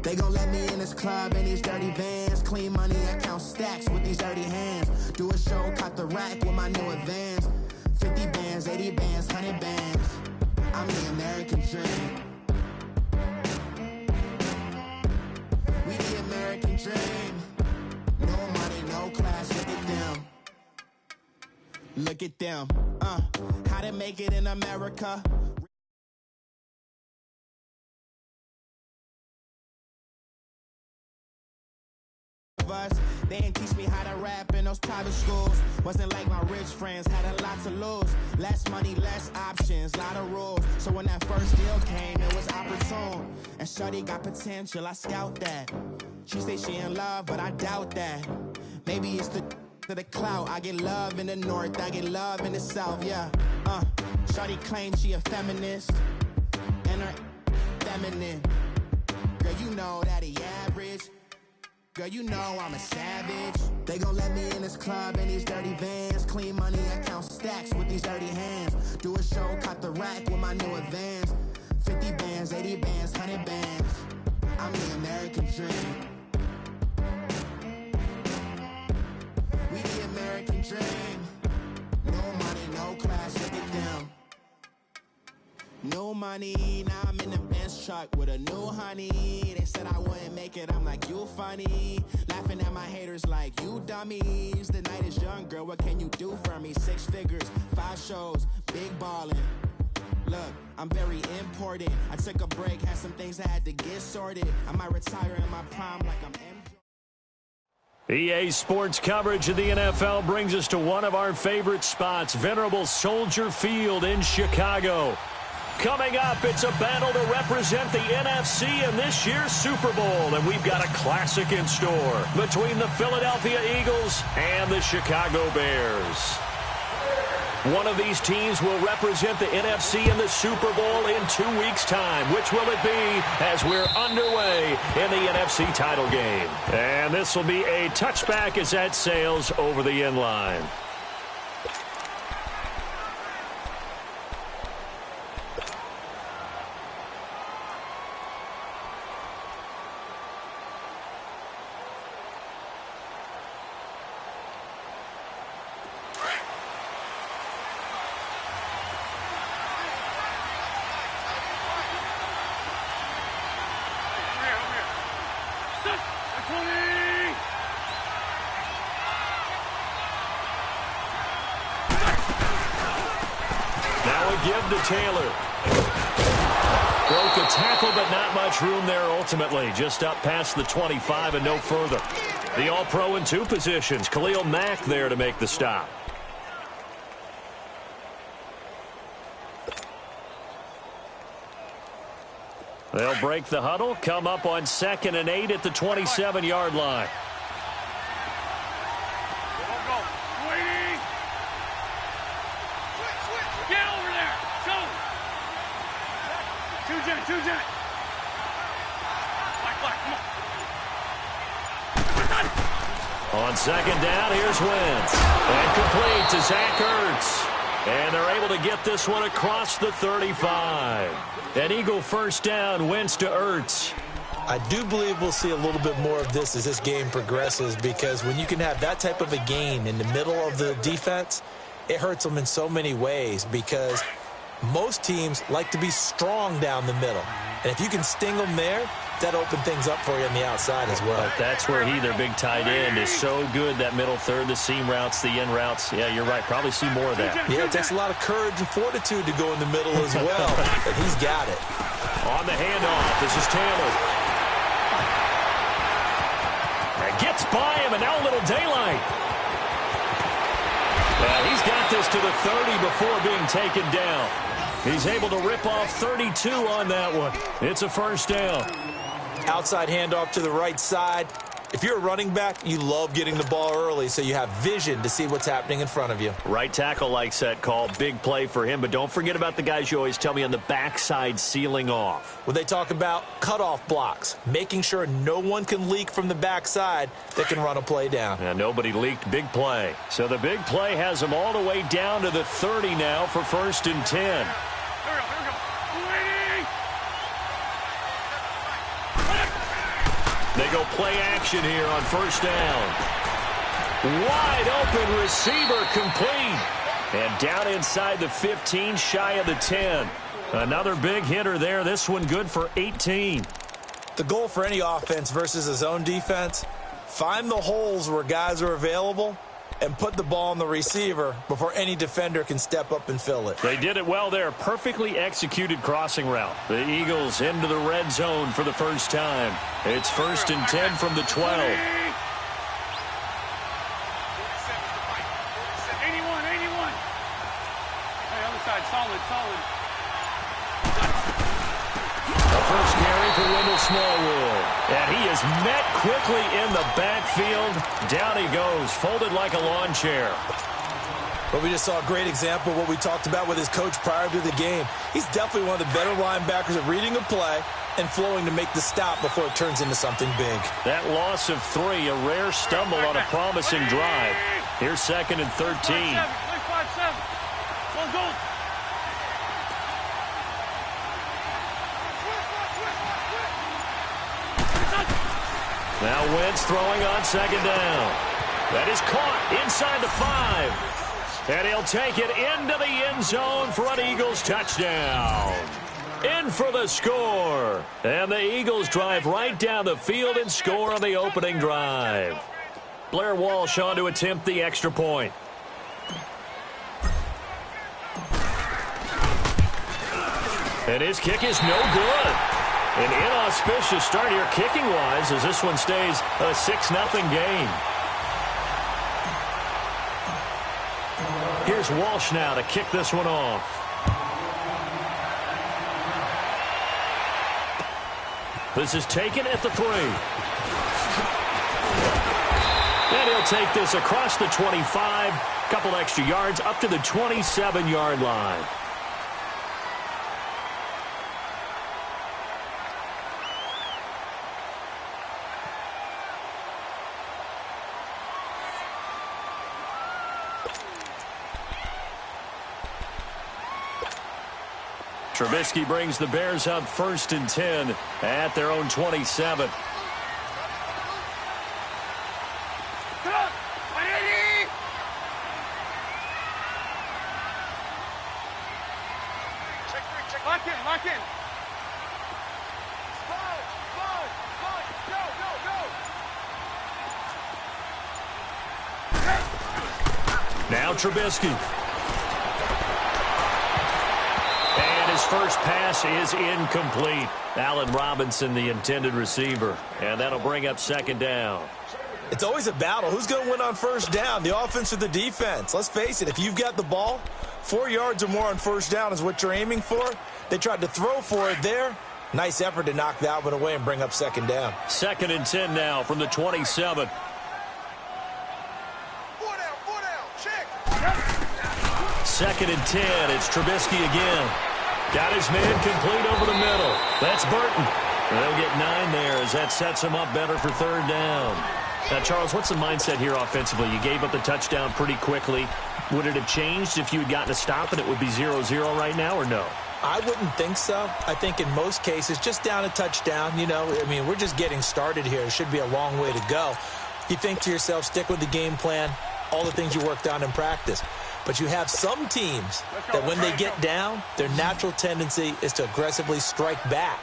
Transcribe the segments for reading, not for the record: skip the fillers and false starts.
They gon' let me in this club in these dirty vans. Clean money, I count stacks with these dirty hands. Do a show, cop the rack with my new advance. 50 bands, 80 bands, 100 bands. I'm the American dream. We the American dream. No money, no class, look at them. Look at them. How to make it in America. They ain't teach me how to rap in those private schools. Wasn't like my rich friends, had a lot to lose. Less money, less options, lot of rules. So when that first deal came, it was opportune. And shorty got potential, I scout that. She say she in love, but I doubt that. Maybe it's to the clout. I get love in the north, I get love in the south, yeah. Shorty claims she a feminist, and her feminine. Girl, you know that he average. Girl, you know I'm a savage. They gon' let me in this club in these dirty vans. Clean money, I count stacks with these dirty hands. Do a show, cop the rack with my new advance. 50 bands, 80 bands, 100 bands. I'm the American dream. We the American dream. No money, no class, look at them. No money, now I'm in the Benz truck with a new honey. They said I wouldn't make it, I'm like, you funny. Laughing at my haters like, you dummies. The night is young, girl, what can you do for me? 6 figures, 5 shows, big ballin'. Look, I'm very important. I took a break, had some things I had to get sorted. I might retire in my prime like I'm MJ. EA Sports coverage of the NFL brings us to one of our favorite spots, venerable Soldier Field in Chicago. Coming up, it's a battle to represent the NFC in this year's Super Bowl, and we've got a classic in store between the Philadelphia Eagles and the Chicago Bears. One of these teams will represent the NFC in the Super Bowl in 2 weeks' time. Which will it be as we're underway in the NFC title game? And this will be a touchback as that sails over the end line. Give to Taylor. Broke a tackle, but not much room there ultimately. Just up past the 25 and no further. The All-Pro in 2 positions. Khalil Mack there to make the stop. They'll break the huddle, come up on 2nd and 8 at the 27-yard line. On 2nd down, here's Wentz. And complete to Zach Ertz. And they're able to get this one across the 35. An Eagle first down, Wentz to Ertz. I do believe we'll see a little bit more of this as this game progresses, because when you can have that type of a gain in the middle of the defense, it hurts them in so many ways, because most teams like to be strong down the middle. And if you can sting them there, that open things up for you on the outside as well. But that's where their big tight end, is so good, that middle third, the seam routes, the in routes. Yeah, you're right. Probably see more of that. Yeah, it takes a lot of courage and fortitude to go in the middle as well. But he's got it. On the handoff, this is Taylor. And gets by him, and now a little daylight. Well, he's got this to the 30 before being taken down. He's able to rip off 32 on that one. It's a first down. Outside handoff to the right side. If you're a running back, you love getting the ball early so you have vision to see what's happening in front of you. Right tackle likes that call. Big play for him. But don't forget about the guys you always tell me on the backside sealing off. Well, they talk about cutoff blocks, making sure no one can leak from the backside that can run a play down. And nobody leaked. Big play. So the big play has them all the way down to the 30 now for 1st and 10. They go play action here on first down. Wide open receiver complete. And down inside the 15, shy of the 10. Another big hitter there. This one good for 18. The goal for any offense versus a zone defense, find the holes where guys are available and put the ball on the receiver before any defender can step up and fill it. They did it well there. Perfectly executed crossing route. The Eagles into the red zone for the first time. It's 1st and 10 from the 12. 81. Hey, other side, solid. First carry for Wendell Smallwood. And he is met quickly in the backfield. Down he goes, folded like a lawn chair. But we just saw a great example of what we talked about with his coach prior to the game. He's definitely one of the better linebackers at reading a play and flowing to make the stop before it turns into something big. That loss of 3, a rare stumble on a promising drive. Here's 2nd and 13. 5-7. Go. Now Wentz throwing on 2nd down. That is caught inside the 5. And he'll take it into the end zone for an Eagles touchdown. In for the score. And the Eagles drive right down the field and score on the opening drive. Blair Walsh on to attempt the extra point. And his kick is no good. An inauspicious start here kicking-wise as this one stays a 6-0 game. Here's Walsh now to kick this one off. This is taken at the 3. And he'll take this across the 25. Couple extra yards up to the 27-yard line. Trubisky brings the Bears up 1st and 10 at their own 27. Lock in. Now Trubisky. His first pass is incomplete. Allen Robinson, the intended receiver. And that'll bring up 2nd down. It's always a battle. Who's going to win on first down, the offense or the defense? Let's face it, if you've got the ball, 4 yards or more on first down is what you're aiming for. They tried to throw for it there. Nice effort to knock that one away and bring up 2nd down. 2nd and 10 now from the 27. 2nd and 10. It's Trubisky again. Got his man complete over the middle. That's Burton. They'll get 9 there as that sets him up better for 3rd down. Now, Charles, what's the mindset here offensively? You gave up the touchdown pretty quickly. Would it have changed if you had gotten a stop and it would be 0-0 right now or no? I wouldn't think so. I think in most cases, just down a touchdown, we're just getting started here. It should be a long way to go. You think to yourself, stick with the game plan, all the things you worked on in practice. But you have some teams that when they get down, their natural tendency is to aggressively strike back.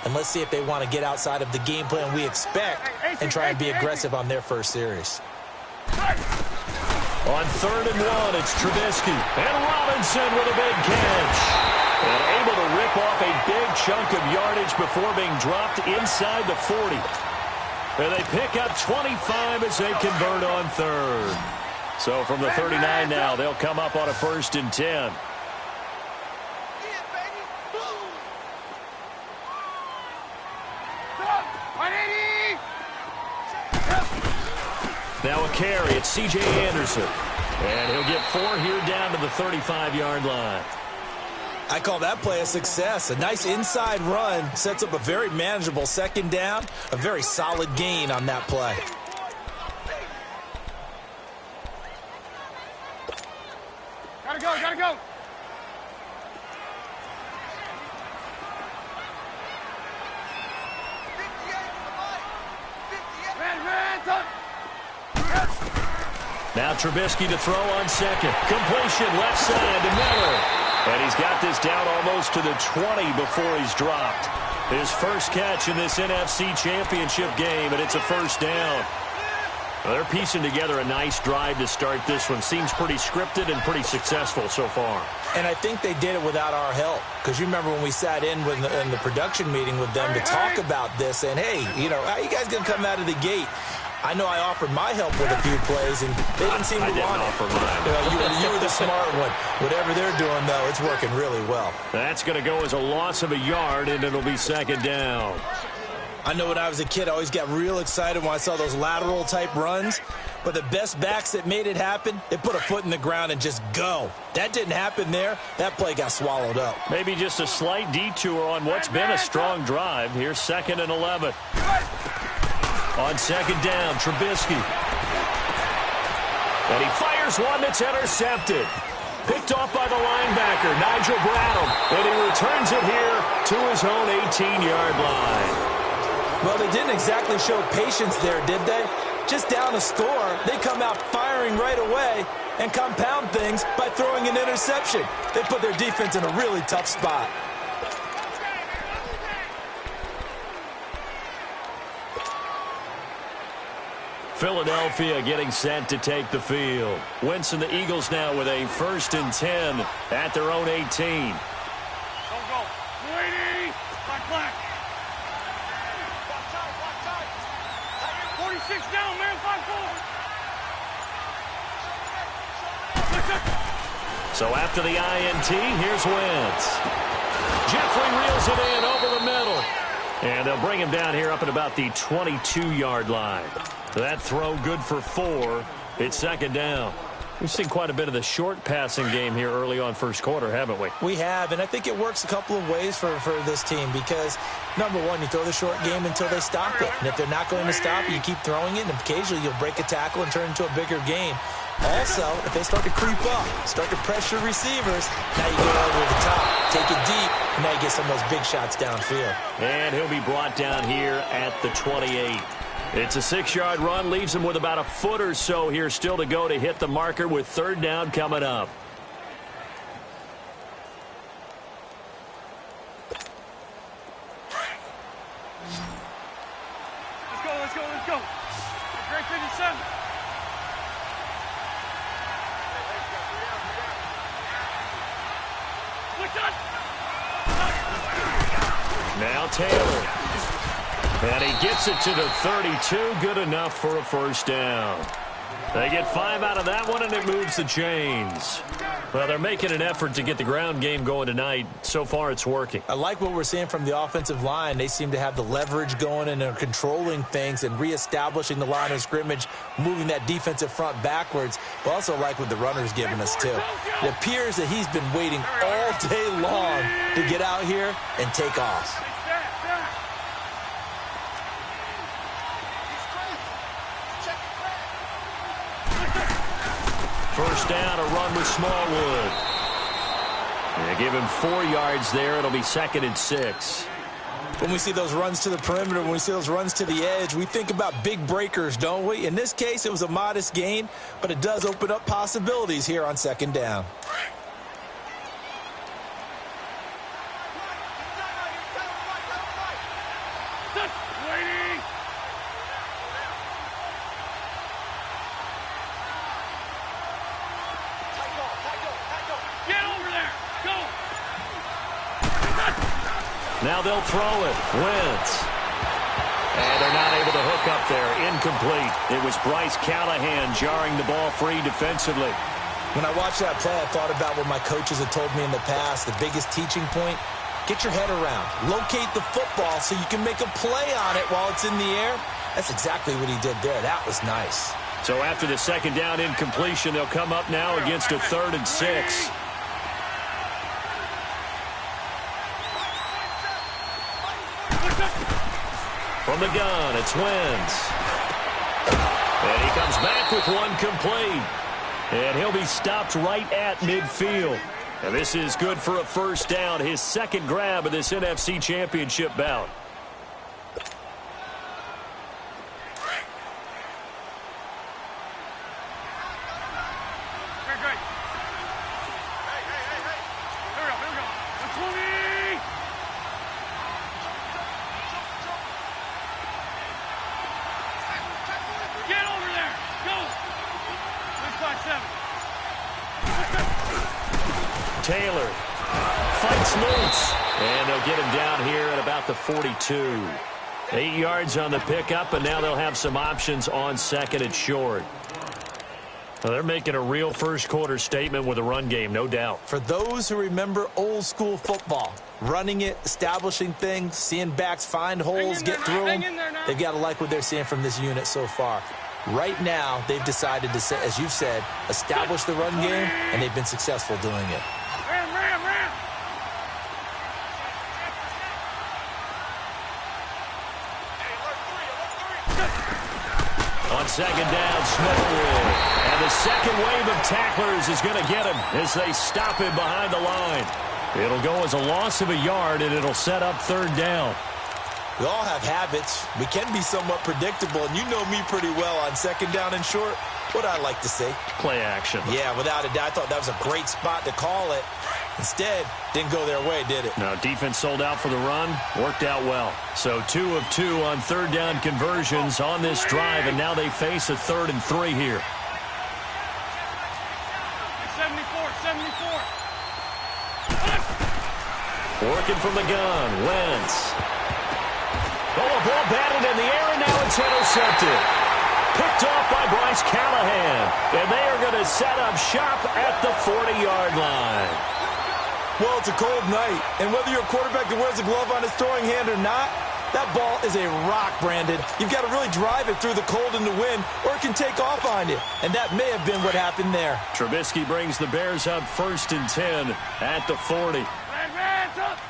And let's see if they want to get outside of the game plan we expect and try and be aggressive on their first series. On 3rd and 1, it's Trubisky. And Robinson with a big catch. And able to rip off a big chunk of yardage before being dropped inside the 40. And they pick up 25 as they convert on 3rd. So from the 39 now, they'll come up on a 1st and 10. Now a carry. It's C.J. Anderson. And he'll get 4 here down to the 35-yard line. I call that play a success. A nice inside run sets up a very manageable 2nd down. A very solid gain on that play. Gotta go. Now Trubisky to throw on second. Completion left side to Miller. And he's got this down almost to the 20 before he's dropped. His first catch in this NFC Championship game, and it's a first down. Well, they're piecing together a nice drive to start this one. Seems pretty scripted and pretty successful so far. And I think they did it without our help. Because you remember when we sat in the production meeting with them to talk about this, and, hey, you know, how you guys going to come out of the gate? I know I offered my help with a few plays, and they didn't seem to want it. I didn't offer mine. You were the smart one. Whatever they're doing, though, it's working really well. That's going to go as a loss of a yard, and it'll be second down. I know when I was a kid, I always got real excited when I saw those lateral-type runs. But the best backs that made it happen, they put a foot in the ground and just go. That didn't happen there. That play got swallowed up. Maybe just a slight detour on what's been a strong drive. Here's 2nd and 11. On second down, Trubisky. And he fires one that's intercepted. Picked off by the linebacker, Nigel Bradham. And he returns it here to his own 18-yard line. Well, they didn't exactly show patience there, did they? Just down a score, they come out firing right away and compound things by throwing an interception. They put their defense in a really tough spot. Philadelphia getting set to take the field. Wentz and the Eagles now with a 1st and 10 at their own 18. Go. Brady! Black. 46 down, man. 5-4. So after the INT, here's Wentz. Jeffrey reels it in over the middle. And they'll bring him down here up at about the 22-yard line. That throw good for 4. It's second down. We've seen quite a bit of the short passing game here early on first quarter, haven't we? We have, and I think it works a couple of ways for this team because, number one, you throw the short game until they stop it. And if they're not going to stop it, you keep throwing it, and occasionally you'll break a tackle and turn into a bigger game. Also, if they start to creep up, start to pressure receivers, now you go over the top, take it deep, and now you get some of those big shots downfield. And he'll be brought down here at the 28. It's a 6-yard run, leaves him with about a foot or so here still to go to hit the marker with 3rd down coming up. Let's go. Great 57. Now Taylor. And he gets it to the 32. Good enough for a first down. They get 5 out of that one, and it moves the chains. Well, they're making an effort to get the ground game going tonight. So far, it's working. I like what we're seeing from the offensive line. They seem to have the leverage going, and they're controlling things and reestablishing the line of scrimmage, moving that defensive front backwards. But also like what the runner's giving us, too. It appears that he's been waiting all day long to get out here and take off. First down, a run with Smallwood. They give him 4 yards there. It'll be 2nd and 6. When we see those runs to the perimeter, when we see those runs to the edge, we think about big breakers, don't we? In this case, it was a modest gain, but it does open up possibilities here on 2nd down. Now they'll throw it. Wentz. And they're not able to hook up there. Incomplete. It was Bryce Callahan jarring the ball free defensively. When I watched that play, I thought about what my coaches had told me in the past. The biggest teaching point, get your head around. Locate the football so you can make a play on it while it's in the air. That's exactly what he did there. That was nice. So after the 2nd down incompletion, they'll come up now against a 3rd and 6. From the gun, it's Wentz. And he comes back with one complete. And he'll be stopped right at midfield. And this is good for a first down, his 2nd grab of this NFC Championship bout. they'll get him down here at about the 42. 8 yards on the pickup, and now they'll have some options on second and short. Well, they're making a real first-quarter statement with a run game, no doubt. For those who remember old-school football, running it, establishing things, seeing backs find holes, get through them, they've got to like what they're seeing from this unit so far. Right now, they've decided to, as you've said, establish the run game, and they've been successful doing it. Ram. On second down, Smallwood. And the second wave of tacklers is going to get him as they stop him behind the line. It'll go as a loss of a yard, and it'll set up third down. We all have habits. We can be somewhat predictable, and you know me pretty well on second down and short. What I like to say? Play action. Yeah, without a doubt. I thought that was a great spot to call it. Instead, didn't go their way, did it? Now, defense sold out for the run. Worked out well. So 2 of 2 on third down conversions on this drive, and now they face a 3rd and 3 here. 74. Working from the gun. Wentz. Oh, a ball batted in the air, and now it's intercepted. Picked off by Bryce Callahan. And they are going to set up shop at the 40-yard line. Well, it's a cold night, and whether you're a quarterback that wears a glove on his throwing hand or not, that ball is a rock, Brandon. You've got to really drive it through the cold and the wind, or it can take off on you. And that may have been what happened there. Trubisky brings the Bears up 1st and 10 at the 40. Hands up.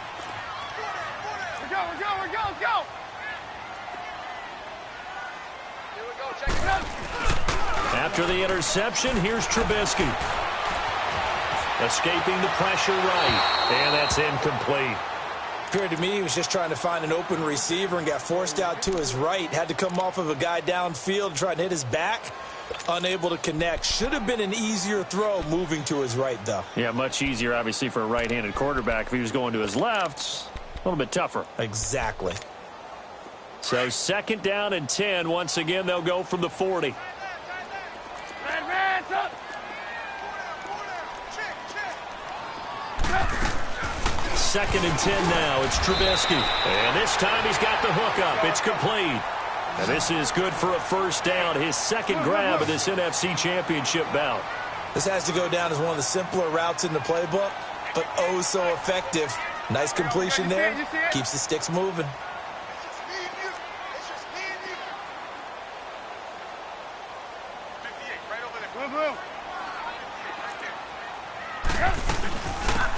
We're go. Let's go. Here we go. Check it out. After the interception, here's Trubisky. Escaping the pressure right, and that's incomplete. Appeared to me he was just trying to find an open receiver and got forced out to his right. Had to come off of a guy downfield, try to hit his back. Unable to connect. Should have been an easier throw moving to his right, though. Yeah, much easier, obviously, for a right-handed quarterback. If he was going to his left, a little bit tougher. Exactly. So 2nd down and 10. Once again, they'll go from the 40. Hands up. 2nd and 10 now. It's Trubisky. And this time he's got the hook up. It's complete. And this is good for a first down. His second grab of this NFC Championship bout. This has to go down as one of the simpler routes in the playbook, but oh so effective. Nice completion there. Keeps the sticks moving.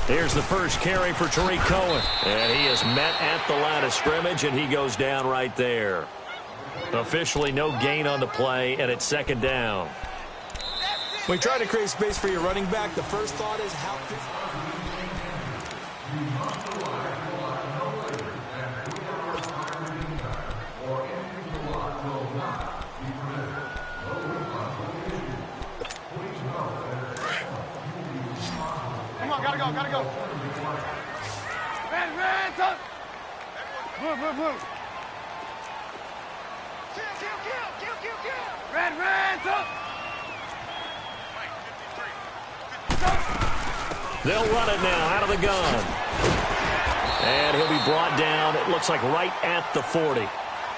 Here's the first carry for Tariq Cohen. And he is met at the line of scrimmage, and he goes down right there. Officially no gain on the play, and it's 2nd down. When you try to create space for your running back, the first thought is how... Come on, gotta go. Hands up. Move. Kill. Hands up. They'll run it now out of the gun. And he'll be brought down, it looks like right at the 40.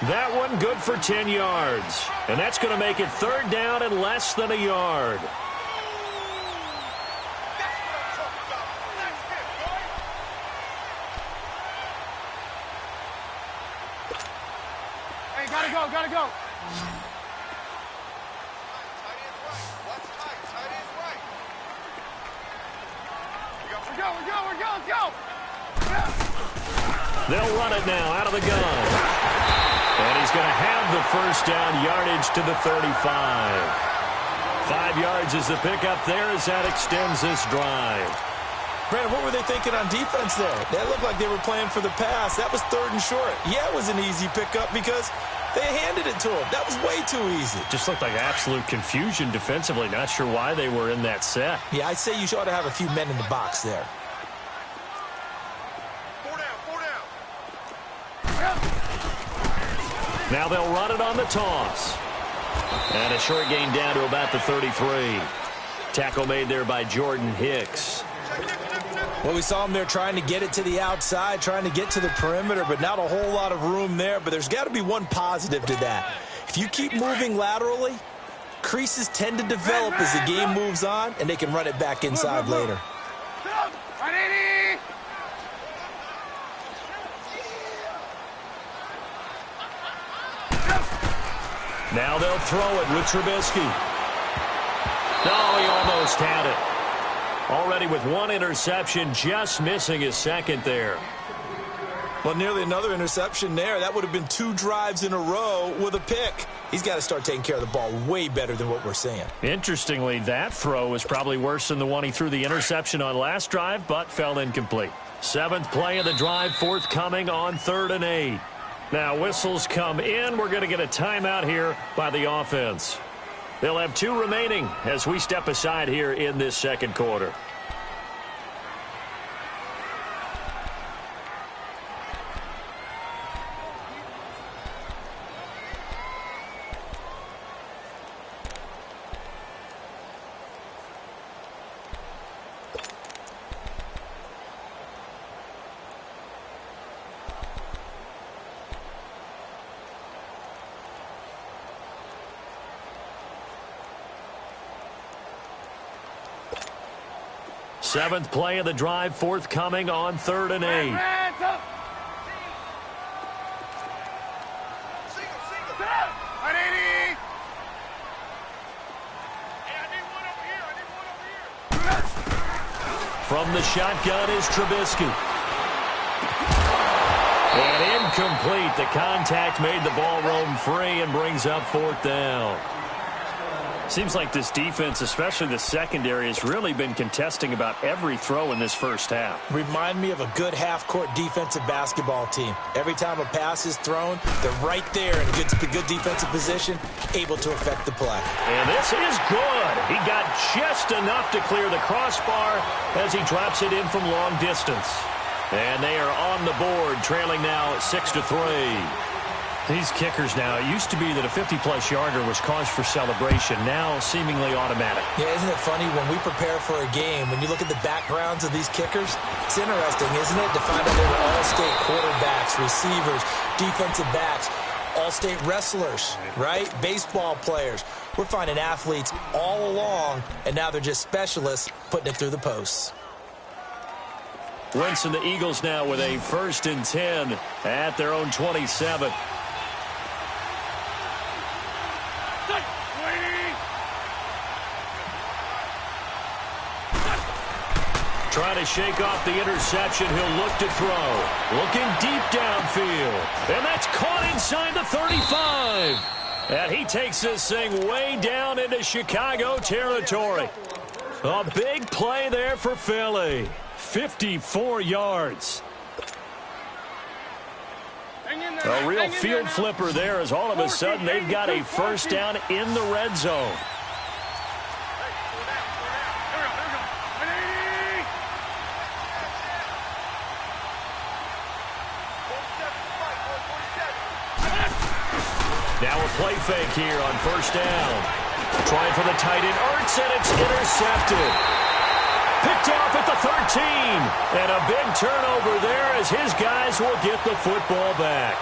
That one good for 10 yards. And that's going to make it 3rd down and less than a yard. Hey, gotta go. We're go. Let's go. They'll run it now out of the gun. And he's going to have the first down, yardage to the 35. 5 yards is the pickup there as that extends this drive. Brandon, what were they thinking on defense there? They looked like they were playing for the pass. That was 3rd and short. Yeah, it was an easy pickup because they handed it to him. That was way too easy. Just looked like absolute confusion defensively. Not sure why they were in that set. Yeah, I'd say you ought to have a few men in the box there. 4 down. Now they'll run it on the toss. And a short gain down to about the 33. Tackle made there by Jordan Hicks. Well, we saw him there trying to get it to the outside, trying to get to the perimeter, but not a whole lot of room there. But there's got to be one positive to that. If you keep moving laterally, creases tend to develop as the game moves on, and they can run it back inside later. Now they'll throw it with Trubisky. Oh, he almost had it. Already with one interception, just missing his second there. Well, nearly another interception there. That would have been 2 drives in a row with a pick. He's got to start taking care of the ball way better than what we're seeing. Interestingly, that throw was probably worse than the one he threw the interception on last drive, but fell incomplete. 7th play of the drive, forthcoming on 3rd and 8. Now whistles come in. We're going to get a timeout here by the offense. They'll have 2 remaining as we step aside here in this second quarter. Seventh play of the drive, forthcoming on 3rd and 8. From the shotgun is Trubisky. And incomplete. The contact made the ball roam free and brings up 4th down. Seems like this defense, especially the secondary, has really been contesting about every throw in this first half. Remind me of a good half-court defensive basketball team. Every time a pass is thrown, they're right there in a good defensive position, able to affect the play. And this is good. He got just enough to clear the crossbar as he drops it in from long distance. And they are on the board, trailing now 6-3. These kickers now, it used to be that a 50-plus yarder was cause for celebration, now seemingly automatic. Yeah, isn't it funny when we prepare for a game, when you look at the backgrounds of these kickers, it's interesting, isn't it, to find out they were all-state quarterbacks, receivers, defensive backs, all-state wrestlers, right? Baseball players. We're finding athletes all along, and now they're just specialists putting it through the posts. Wentz and the Eagles now with a 1st and 10 at their own 27. Trying to shake off the interception. He'll look to throw. Looking deep downfield. And that's caught inside the 35. And he takes this thing way down into Chicago territory. A big play there for Philly. 54 yards. A real field flipper there as all of a sudden they've got a 1st down in the red zone. Now a play fake here on 1st down. Trying for the tight end, Ertz, and it's intercepted. Picked off at the 13. And a big turnover there as his guys will get the football back.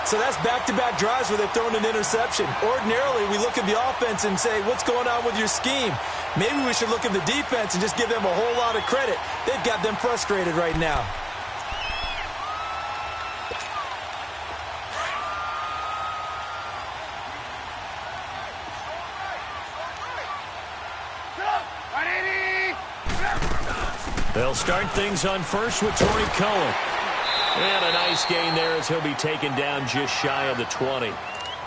So that's back-to-back drives where they're throwing an interception. Ordinarily, we look at the offense and say, what's going on with your scheme? Maybe we should look at the defense and just give them a whole lot of credit. They've got them frustrated right now. They'll start things on 1st with Torrey Cohen. And a nice gain there as he'll be taken down just shy of the 20.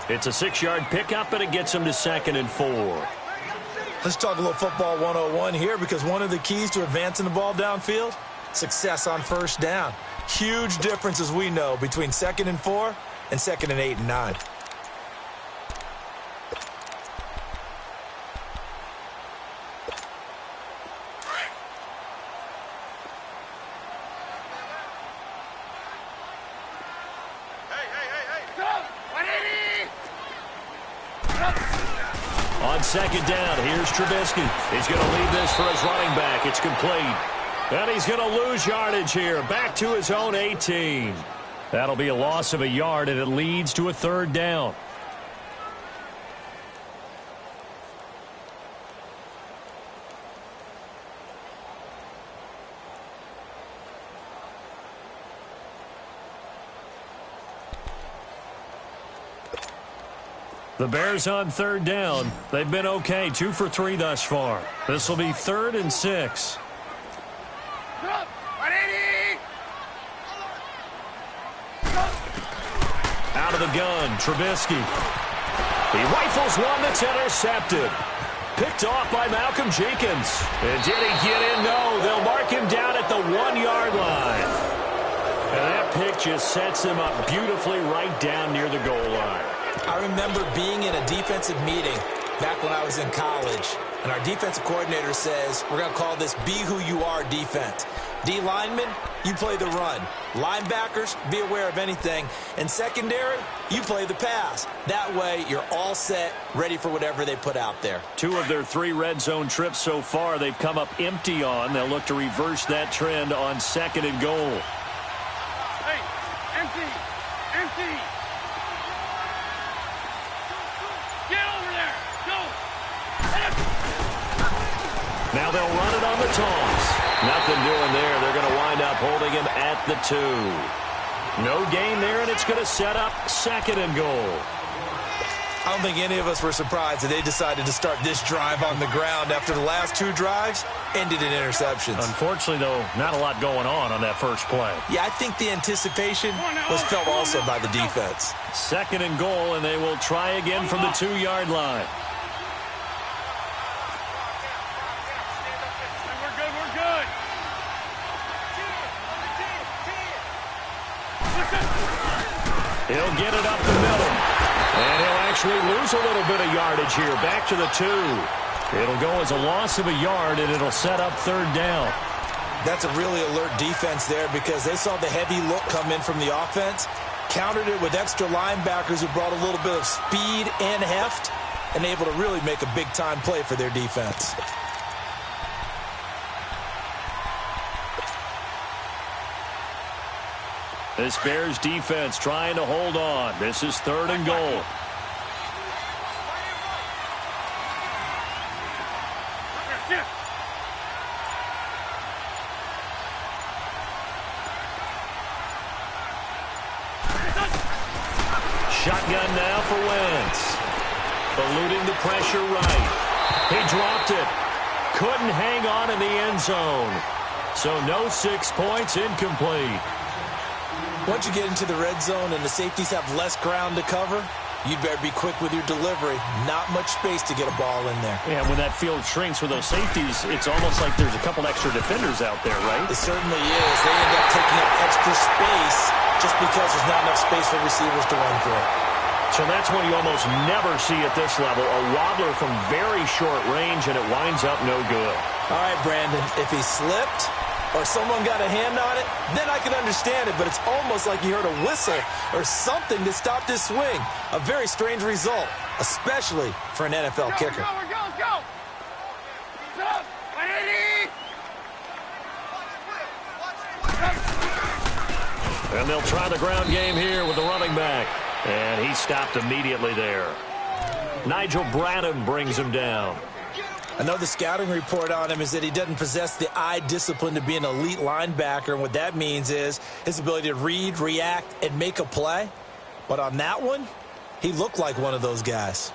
It's a 6-yard pickup, and it gets him to 2nd and 4. Let's talk a little football 101 here, because one of the keys to advancing the ball downfield, success on 1st down. Huge difference, as we know, between 2nd and 4 and 2nd and 8 and 9. On 2nd down, here's Trubisky. He's going to leave this for his running back. It's complete. And he's going to lose yardage here. Back to his own 18. That'll be a loss of a yard, and it leads to a third down. The Bears on third down. They've been okay, 2 for 3 thus far. This will be 3rd and 6. Out of the gun, Trubisky. He rifles one that's intercepted. Picked off by Malcolm Jenkins. And did he get in? No, they'll mark him down at the 1-yard line. And that pick just sets him up beautifully right down near the goal line. I remember being in a defensive meeting back when I was in college, and our defensive coordinator says, we're going to call this Be Who You Are defense. D linemen, you play the run. Linebackers, be aware of anything. And secondary, you play the pass. That way, you're all set, ready for whatever they put out there. 2 of their 3 red zone trips so far, they've come up empty on. They'll look to reverse that trend on 2nd and goal. Hey, empty. Empty. Get over there. Go. Now they'll run it on the toss. Nothing doing there. They're going to wind up holding him at the 2. No gain there, and it's going to set up 2nd and goal. I don't think any of us were surprised that they decided to start this drive on the ground after the last 2 drives ended in interceptions. Unfortunately, though, not a lot going on that first play. Yeah, I think the anticipation was felt also by the defense. 2nd and goal, and they will try again from the 2-yard line. He'll get it up the middle. And he'll actually lose a little bit of yardage here. Back to the 2. It'll go as a loss of a yard, and it'll set up 3rd down. That's a really alert defense there because they saw the heavy look come in from the offense, countered it with extra linebackers who brought a little bit of speed and heft, and able to really make a big-time play for their defense. This Bears defense trying to hold on. This is 3rd and goal. Shotgun now for Wentz. Eluding the pressure right. He dropped it. Couldn't hang on in the end zone. So no 6 points, incomplete. Once you get into the red zone and the safeties have less ground to cover, you'd better be quick with your delivery. Not much space to get a ball in there. Yeah, when that field shrinks with those safeties, it's almost like there's a couple extra defenders out there, right? It certainly is. They end up taking up extra space just because there's not enough space for receivers to run through. So that's what you almost never see at this level. A wobbler from very short range, and it winds up no good. All right, Brandon, if he slipped or someone got a hand on it, then I can understand it, but it's almost like you heard a whistle or something that stopped his swing. A very strange result, especially for an NFL kicker. Let's go. Stop. And they'll try the ground game here with the running back. And he stopped immediately there. Nigel Bradham brings him down. I know the scouting report on him is that he doesn't possess the eye discipline to be an elite linebacker. And what that means is his ability to read, react, and make a play. But on that one, he looked like one of those guys.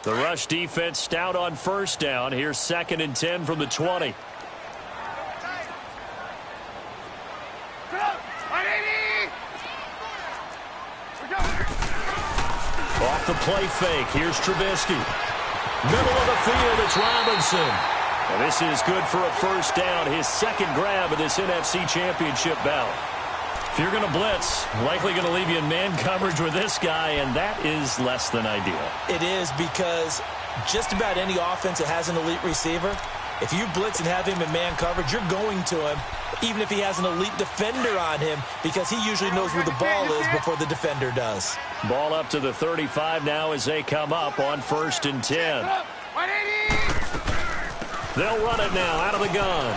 The rush defense stout on 1st down. Here's 2nd and 10 from the 20. Off the play fake. Here's Trubisky. Middle of the field, it's Robinson. And this is good for a 1st down. His 2nd grab of this NFC Championship bout. If you're going to blitz, likely going to leave you in man coverage with this guy, and that is less than ideal. It is because just about any offense that has an elite receiver If you blitz and have him in man coverage, you're going to him, even if he has an elite defender on him, because he usually knows where the ball is before the defender does. Ball up to the 35 now as they come up on 1st and 10. They'll run it now out of the gun.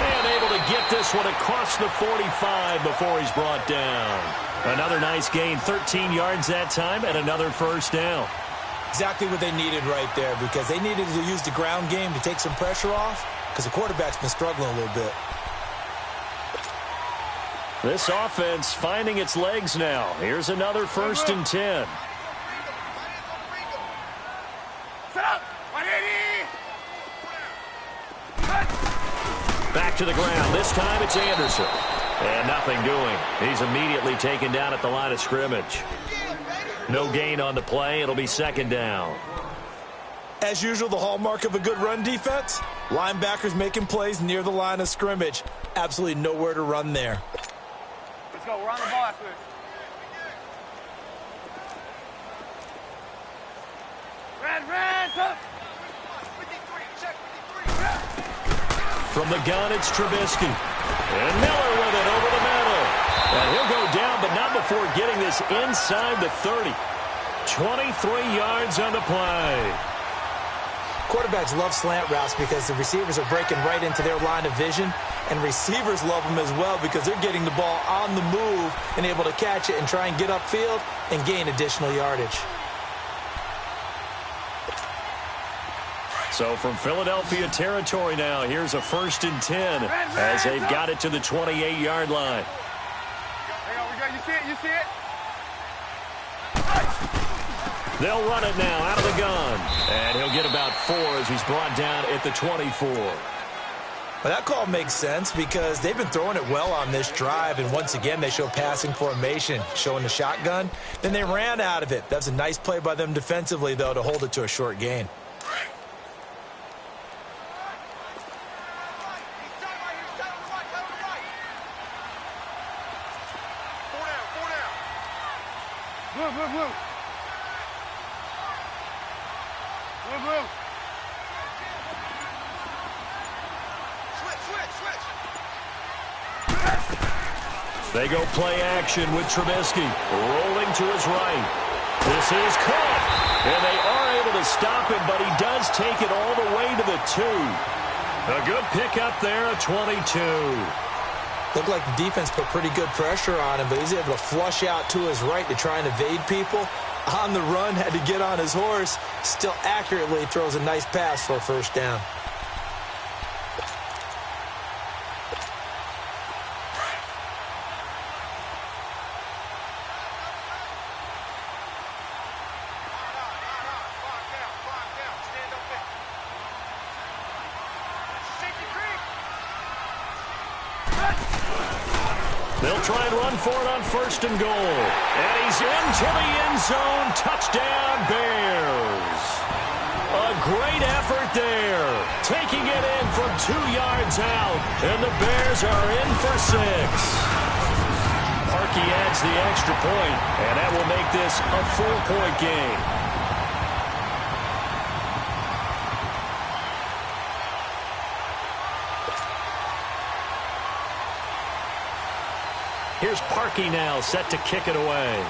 And able to get this one across the 45 before he's brought down. Another nice gain, 13 yards that time, and another 1st down. Exactly what they needed right there, because they needed to use the ground game to take some pressure off, because the quarterback's been struggling a little bit. This offense finding its legs now. Here's another 1st and 10. Back to the ground. This time it's Anderson. And nothing doing. He's immediately taken down at the line of scrimmage. No gain on the play. It'll be 2nd down. As usual, the hallmark of a good run defense, linebackers making plays near the line of scrimmage. Absolutely nowhere to run there. Let's go. We're on the ball after this. Red, up. 53, check 53. From the gun, it's Trubisky. And Miller with it over the middle. And he'll go down, but not before getting this inside the 30. 23 yards on the play. Quarterbacks love slant routes because the receivers are breaking right into their line of vision, and receivers love them as well because they're getting the ball on the move and able to catch it and try and get upfield and gain additional yardage. So from Philadelphia territory now, here's a 1st and 10 as they've got it to the 28-yard line. We go. You see it? You see it? They'll run it now out of the gun. And he'll get about 4 as he's brought down at the 24. Well, that call makes sense because they've been throwing it well on this drive, and once again they show passing formation, showing the shotgun. Then they ran out of it. That's a nice play by them defensively, though, to hold it to a short gain. Blue. Switch. They go play action with Trubisky. Rolling to his right. This is caught. And they are able to stop him, but he does take it all the way to the 2. A good pickup there, a 22. Looked like the defense put pretty good pressure on him, but he's able to flush out to his right to try and evade people. On the run, had to get on his horse. Still accurately throws a nice pass for a 1st down. They'll try and run for it on 1st and goal. And he's into the end zone. Touchdown, Bears. A great effort there. Taking it in from 2 yards out. And the Bears are in for 6. Parkey adds the extra point, and that will make this a 4-point game. Here's Parkey now, set to kick it away.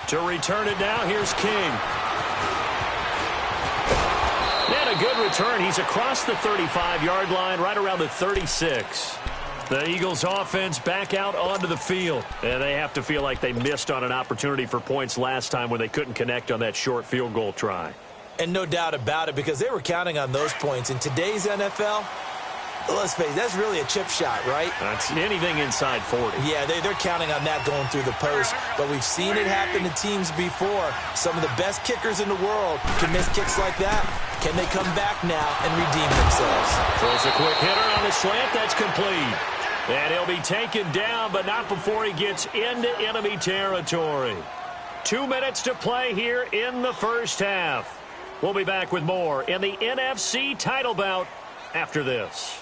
To return it now, here's King. And a good return. He's across the 35-yard line, right around the 36. The Eagles offense back out onto the field. And they have to feel like they missed on an opportunity for points last time when they couldn't connect on that short field goal try. And no doubt about it, because they were counting on those points. In today's NFL, let's face it, that's really a chip shot, right? That's anything inside 40. Yeah, they're counting on that going through the post. But we've seen it happen to teams before. Some of the best kickers in the world can miss kicks like that. Can they come back now and redeem themselves? Throws a quick hitter on the slant. That's complete. And he'll be taken down, but not before he gets into enemy territory. 2 minutes to play here in the first half. We'll be back with more in the NFC title bout after this.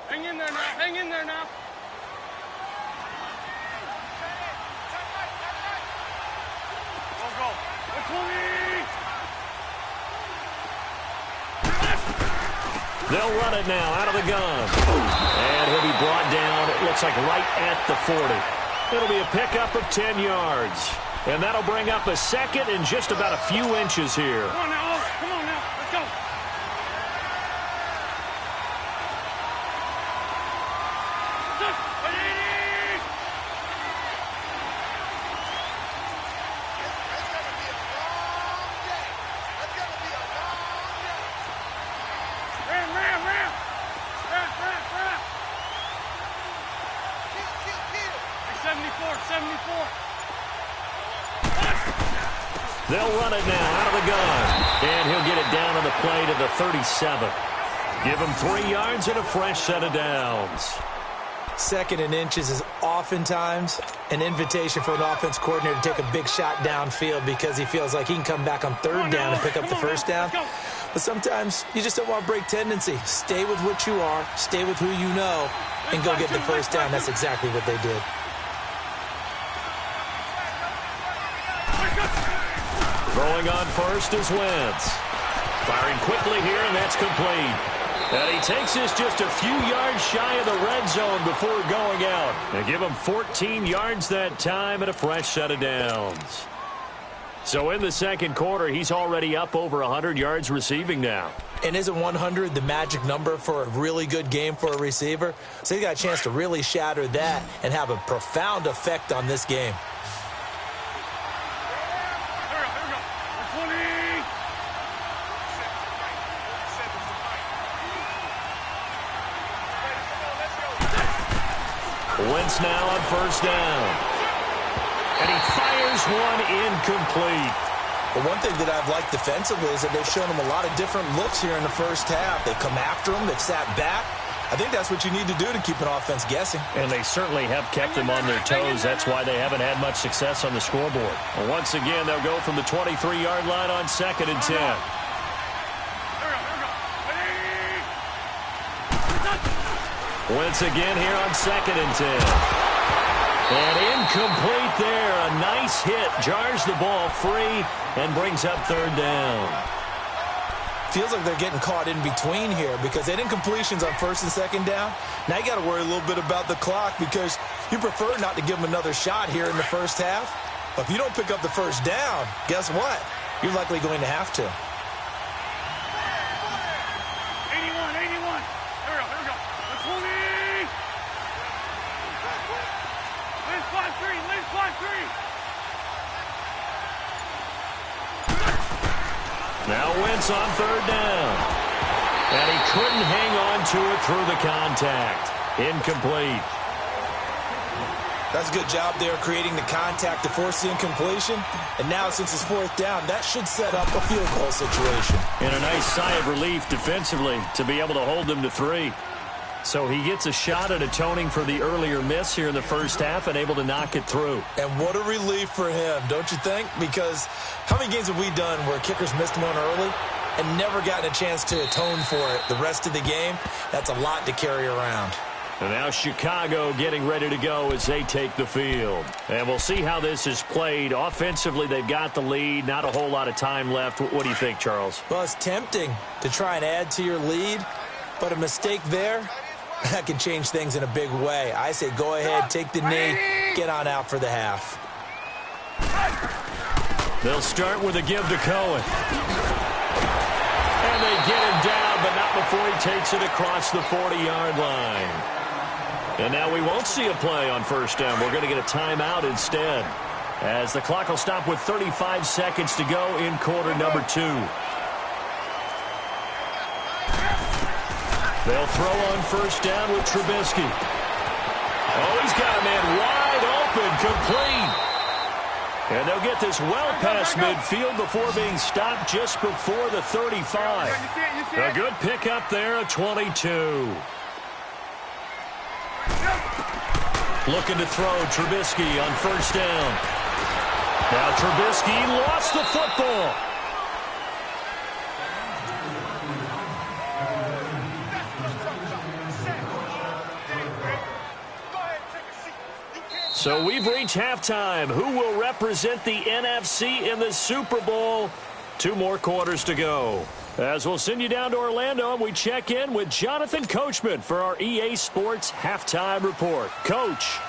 Hang in there now. Go. 20. They'll run it now out of the gun. And he'll be brought down, it looks like right at the 40. It'll be a pickup of 10 yards. And that'll bring up a second and just about a few inches here. Come on now. Come on now. Let's go. Ram. 74. They'll run it now out of the gun. And he'll get it down on the play to the 37. Give him 3 yards and a fresh set of downs. Second and inches is oftentimes an invitation for an offense coordinator to take a big shot downfield because he feels like he can come back on third down and pick up the first down. But sometimes you just don't want to break tendency. Stay with what you are, stay with who you know, and go get the first down. That's exactly what they did. Throwing on first is Wentz. Firing quickly here, and that's complete. And he takes this just a few yards shy of the red zone before going out. And give him 14 yards that time and a fresh set of downs. So in the second quarter, he's already up over 100 yards receiving now. And isn't 100 the magic number for a really good game for a receiver? So he got a chance to really shatter that and have a profound effect on this game. Wentz now on first down. And he fires one incomplete. Well, one thing that I've liked defensively is that they've shown him a lot of different looks here in the first half. They've come after him. They've sat back. I think that's what you need to do to keep an offense guessing. And they certainly have kept them on their toes. That's why they haven't had much success on the scoreboard. Well, once again, they'll go from the 23-yard line on 2nd and 10. Wentz again here on 2nd and 10. And incomplete there. A nice hit. Jars the ball free and brings up third down. Feels like they're getting caught in between here because they didn't completions on first and second down. Now you got to worry a little bit about the clock because you prefer not to give them another shot here in the first half. But if you don't pick up the first down, guess what? You're likely going to have to. 81. Here we go. 20. Lynch 5-3. Now Wentz on third down. And he couldn't hang on to it through the contact. Incomplete. That's a good job there creating the contact to force the incompletion. And now since it's fourth down, that should set up a field goal situation. And a nice sigh of relief defensively to be able to hold them to 3. So he gets a shot at atoning for the earlier miss here in the first half and able to knock it through. And what a relief for him, don't you think? Because how many games have we done where kickers missed one early and never gotten a chance to atone for it the rest of the game? That's a lot to carry around. And now Chicago getting ready to go as they take the field. And we'll see how this is played. Offensively, they've got the lead. Not a whole lot of time left. What do you think, Charles? Well, it's tempting to try and add to your lead, but a mistake there, that can change things in a big way. I say go ahead, take the knee, get on out for the half. They'll start with a give to Cohen. And they get him down, but not before he takes it across the 40-yard line. And now we won't see a play on first down. We're going to get a timeout instead, as the clock will stop with 35 seconds to go in quarter number 2. They'll throw on first down with Trubisky. Oh, he's got a man wide open, complete. And they'll get this well past midfield before being stopped just before the 35. You see A it? good pickup there, a 22. Looking to throw Trubisky on first down. Now Trubisky lost the football. So we've reached halftime. Who will represent the NFC in the Super Bowl? 2 more quarters to go. As we'll send you down to Orlando, and we check in with Jonathan Coachman for our EA Sports Halftime Report. Coach.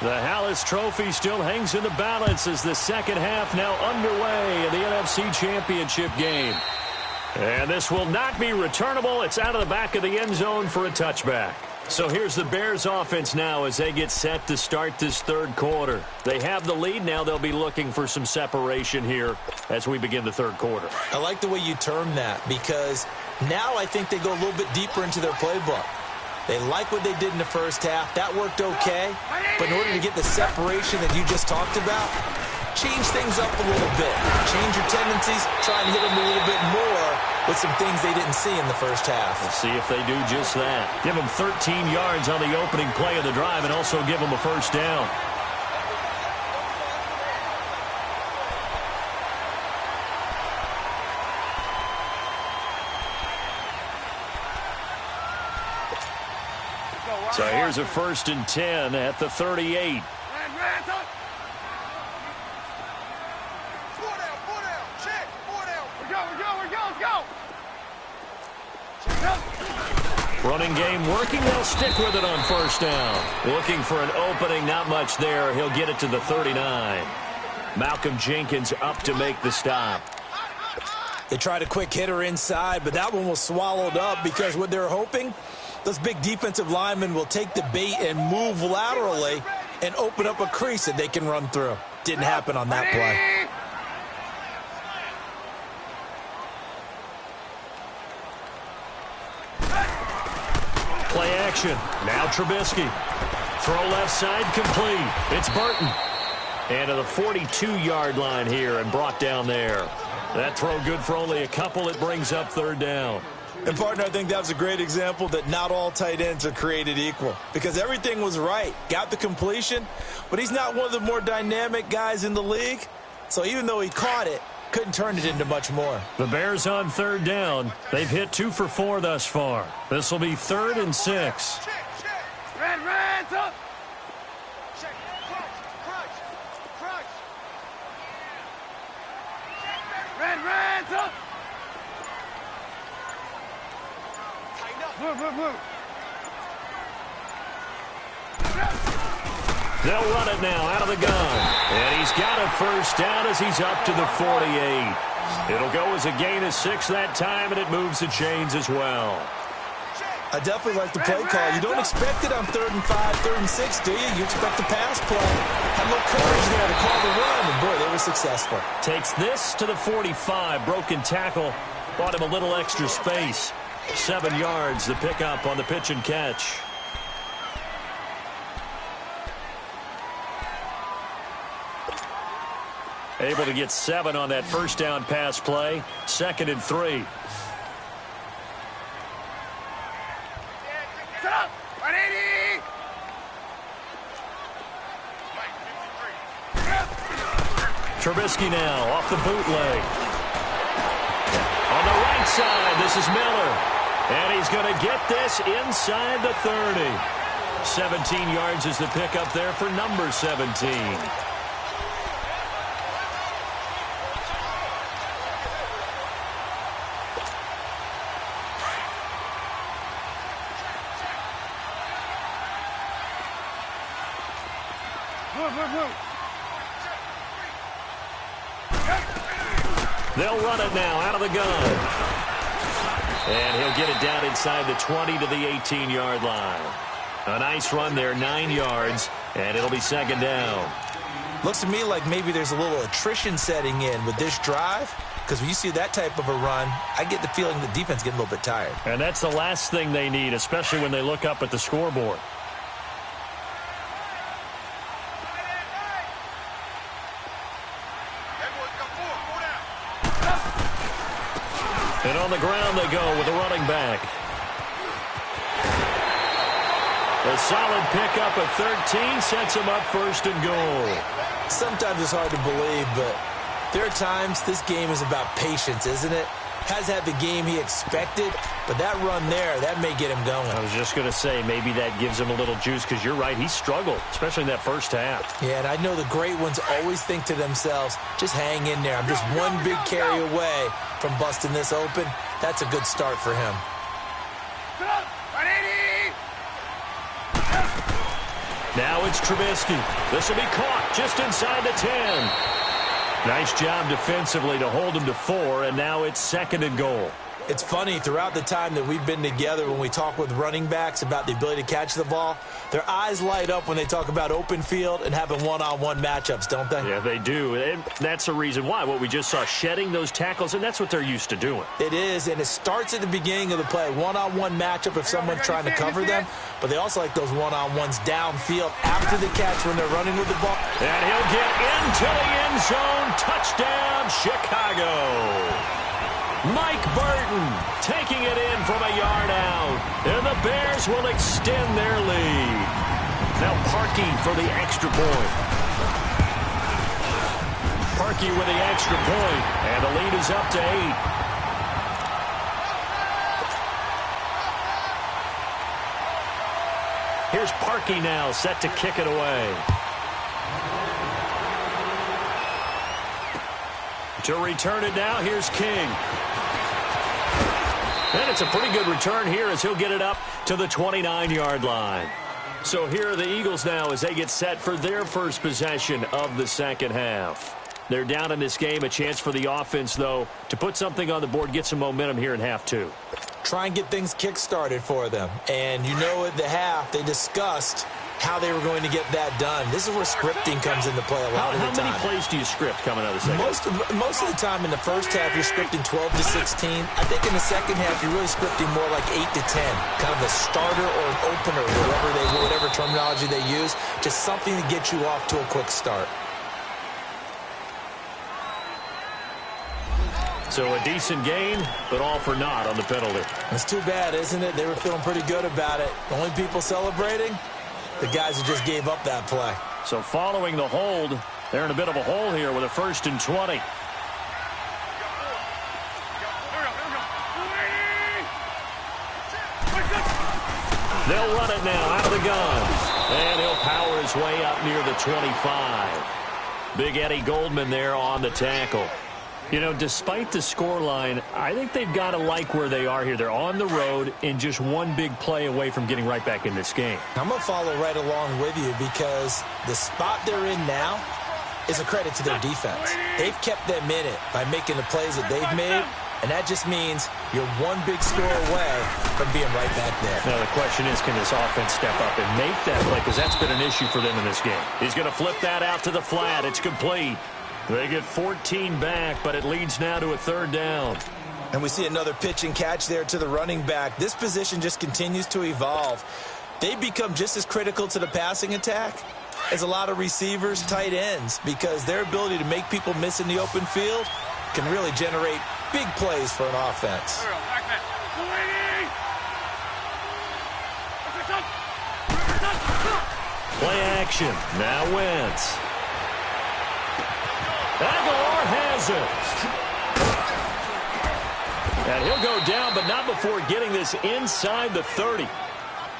The Hallis Trophy still hangs in the balance as the second half now underway in the NFC Championship game. And this will not be returnable. It's out of the back of the end zone for a touchback. So here's the Bears offense now as they get set to start this third quarter. They have the lead. Now they'll be looking for some separation here as we begin the third quarter. I like the way you term that because now I think they go a little bit deeper into their playbook. They like what they did in the first half. That worked okay. But in order to get the separation that you just talked about, change things up a little bit. Change your tendencies. Try and hit them a little bit more with some things they didn't see in the first half. We'll see if they do just that. Give them 13 yards on the opening play of the drive and also give them a first down. So here's a 1st and 10 at the 38. Running game working. They'll stick with it on first down. Looking for an opening. Not much there. He'll get it to the 39. Malcolm Jenkins up to make the stop. They tried a quick hitter inside, but that one was swallowed up because what they're hoping, those big defensive linemen will take the bait and move laterally and open up a crease that they can run through. Didn't happen on that play. Play action. Now Trubisky. Throw left side complete. It's Burton. And to the 42-yard line here and brought down there. That throw good for only a couple. It brings up 3rd down. And, partner, I think that was a great example that not all tight ends are created equal because everything was right. Got the completion, but he's not one of the more dynamic guys in the league. So even though he caught it, couldn't turn it into much more. The Bears on 3rd down. They've hit 2 for 4 thus far. This will be 3rd and 6. Red, up. Red, up. Move. They'll run it now out of the gun. And he's got a first down as he's up to the 48. It'll go as a gain of 6 that time, and it moves the chains as well. I definitely like the play call. You don't expect it on 3rd and 5, 3rd and 6, do you? You expect the pass play. Had no courage there to call the run, and boy, they were successful. Takes this to the 45. Broken tackle. Bought him a little extra space. 7 yards, the pickup on the pitch and catch. Able to get 7 on that first down pass play. 2nd and 3. Set up. 180. Trubisky now off the bootleg. On the right side, this is Miller. And he's going to get this inside the 30. 17 yards is the pickup there for number 17. They'll run it now out of the gun. And he'll get it down inside the 20 to the 18-yard line. A nice run there, 9 yards, and it'll be 2nd down. Looks to me like maybe there's a little attrition setting in with this drive, because when you see that type of a run, I get the feeling the defense getting a little bit tired. And that's the last thing they need, especially when they look up at the scoreboard. And on the ground they go with the running back. A solid pickup of 13 sets him up first and goal. Sometimes it's hard to believe, but there are times this game is about patience, isn't it? Has had the game he expected, but that run there, that may get him going. I was just going to say, maybe that gives him a little juice, because you're right, he struggled, especially in that first half. Yeah, and I know the great ones always think to themselves, just hang in there. I'm just one big carry away from busting this open. That's a good start for him. Now it's Trubisky. This will be caught just inside the 10. Nice job defensively to hold him to 4, and now it's second and goal. It's funny, throughout the time that we've been together, when we talk with running backs about the ability to catch the ball, their eyes light up when they talk about open field and having one-on-one matchups, don't they? Yeah, they do. And that's the reason why. What we just saw, shedding those tackles, and that's what they're used to doing. It is, and it starts at the beginning of the play. One-on-one matchup if someone's trying to cover them, but they also like those one-on-ones downfield after the catch when they're running with the ball. And he'll get into the end zone. Touchdown, Chicago. Mike Burton taking it in from a yard out. And the Bears will extend their lead. Now Parkey for the extra point. Parkey with the extra point. And the lead is up to 8. Here's Parkey now, set to kick it away. To return it now, here's King. And it's a pretty good return here as he'll get it up to the 29-yard line. So here are the Eagles now as they get set for their first possession of the second half. They're down in this game. A chance for the offense, though, to put something on the board, get some momentum here in half 2. Try and get things kick-started for them. And you know at the half, they discussed how they were going to get that done. This is where scripting comes into play a lot of the time. How many plays do you script coming out of the second? Most of the time in the first half, you're scripting 12 to 16. I think in the second half, you're really scripting more like 8 to 10. Kind of a starter or an opener, whatever terminology they use. Just something to get you off to a quick start. So a decent gain, but all for naught on the penalty. It's too bad, isn't it? They were feeling pretty good about it. The only people celebrating, the guys who just gave up that play. So following the hold, they're in a bit of a hole here with a 1st and 20. They'll run it now out of the gun. And he'll power his way up near the 25. Big Eddie Goldman there on the tackle. You know, despite the scoreline, I think they've got to like where they are here. They're on the road and just one big play away from getting right back in this game. I'm going to follow right along with you because the spot they're in now is a credit to their defense. They've kept them in it by making the plays that they've made, and that just means you're one big score away from being right back there. Now, the question is, can this offense step up and make that play? Because that's been an issue for them in this game. He's going to flip that out to the flat. It's complete. They get 14 back, but it leads now to a 3rd down. And we see another pitch and catch there to the running back. This position just continues to evolve. They become just as critical to the passing attack as a lot of receivers, tight ends, because their ability to make people miss in the open field can really generate big plays for an offense. Play action. Now Wentz. Aguilar has it. And he'll go down, but not before getting this inside the 30.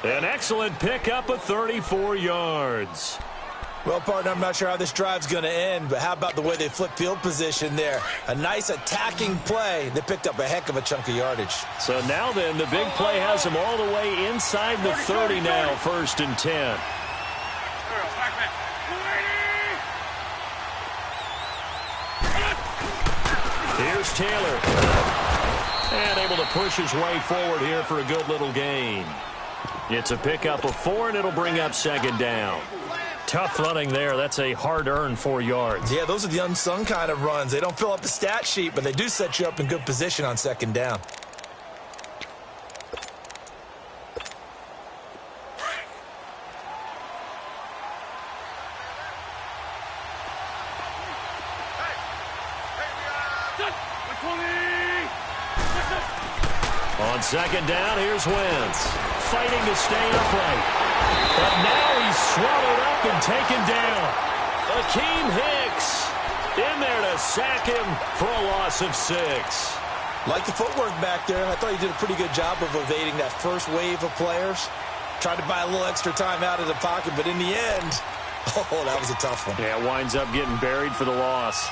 An excellent pickup of 34 yards. Well, partner, I'm not sure how this drive's going to end, but how about the way they flip field position there? A nice attacking play that picked up a heck of a chunk of yardage. So now then, the big play has them all the way inside the 30 now, 1st and 10. Here's Taylor. And able to push his way forward here for a good little gain. It's a pickup of 4, and it'll bring up 2nd down. Tough running there. That's a hard-earned 4 yards. Yeah, those are the unsung kind of runs. They don't fill up the stat sheet, but they do set you up in good position on 2nd down. On second down, here's Wentz. Fighting to stay upright. But now he's swallowed up and taken down. Akeem Hicks in there to sack him for a loss of 6. Like the footwork back there. I thought he did a pretty good job of evading that first wave of players. Tried to buy a little extra time out of the pocket, but in the end, oh, that was a tough one. Yeah, winds up getting buried for the loss.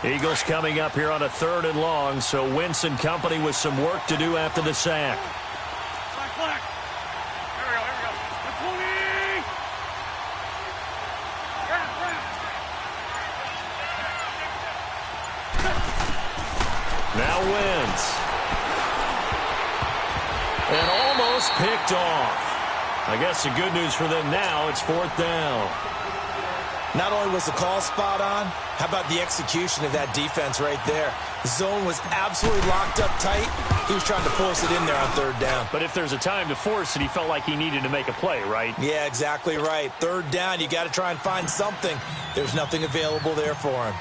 Eagles coming up here on a 3rd and long, so Wentz and company with some work to do after the sack. Flag. Here we go. The 20. Now Wentz. And almost picked off. I guess the good news for them now, it's 4th down. Not only was the call spot on, how about the execution of that defense right there? The zone was absolutely locked up tight. He was trying to force it in there on 3rd down. But if there's a time to force it, he felt like he needed to make a play, right? Yeah, exactly right. 3rd down, you got to try and find something. There's nothing available there for him.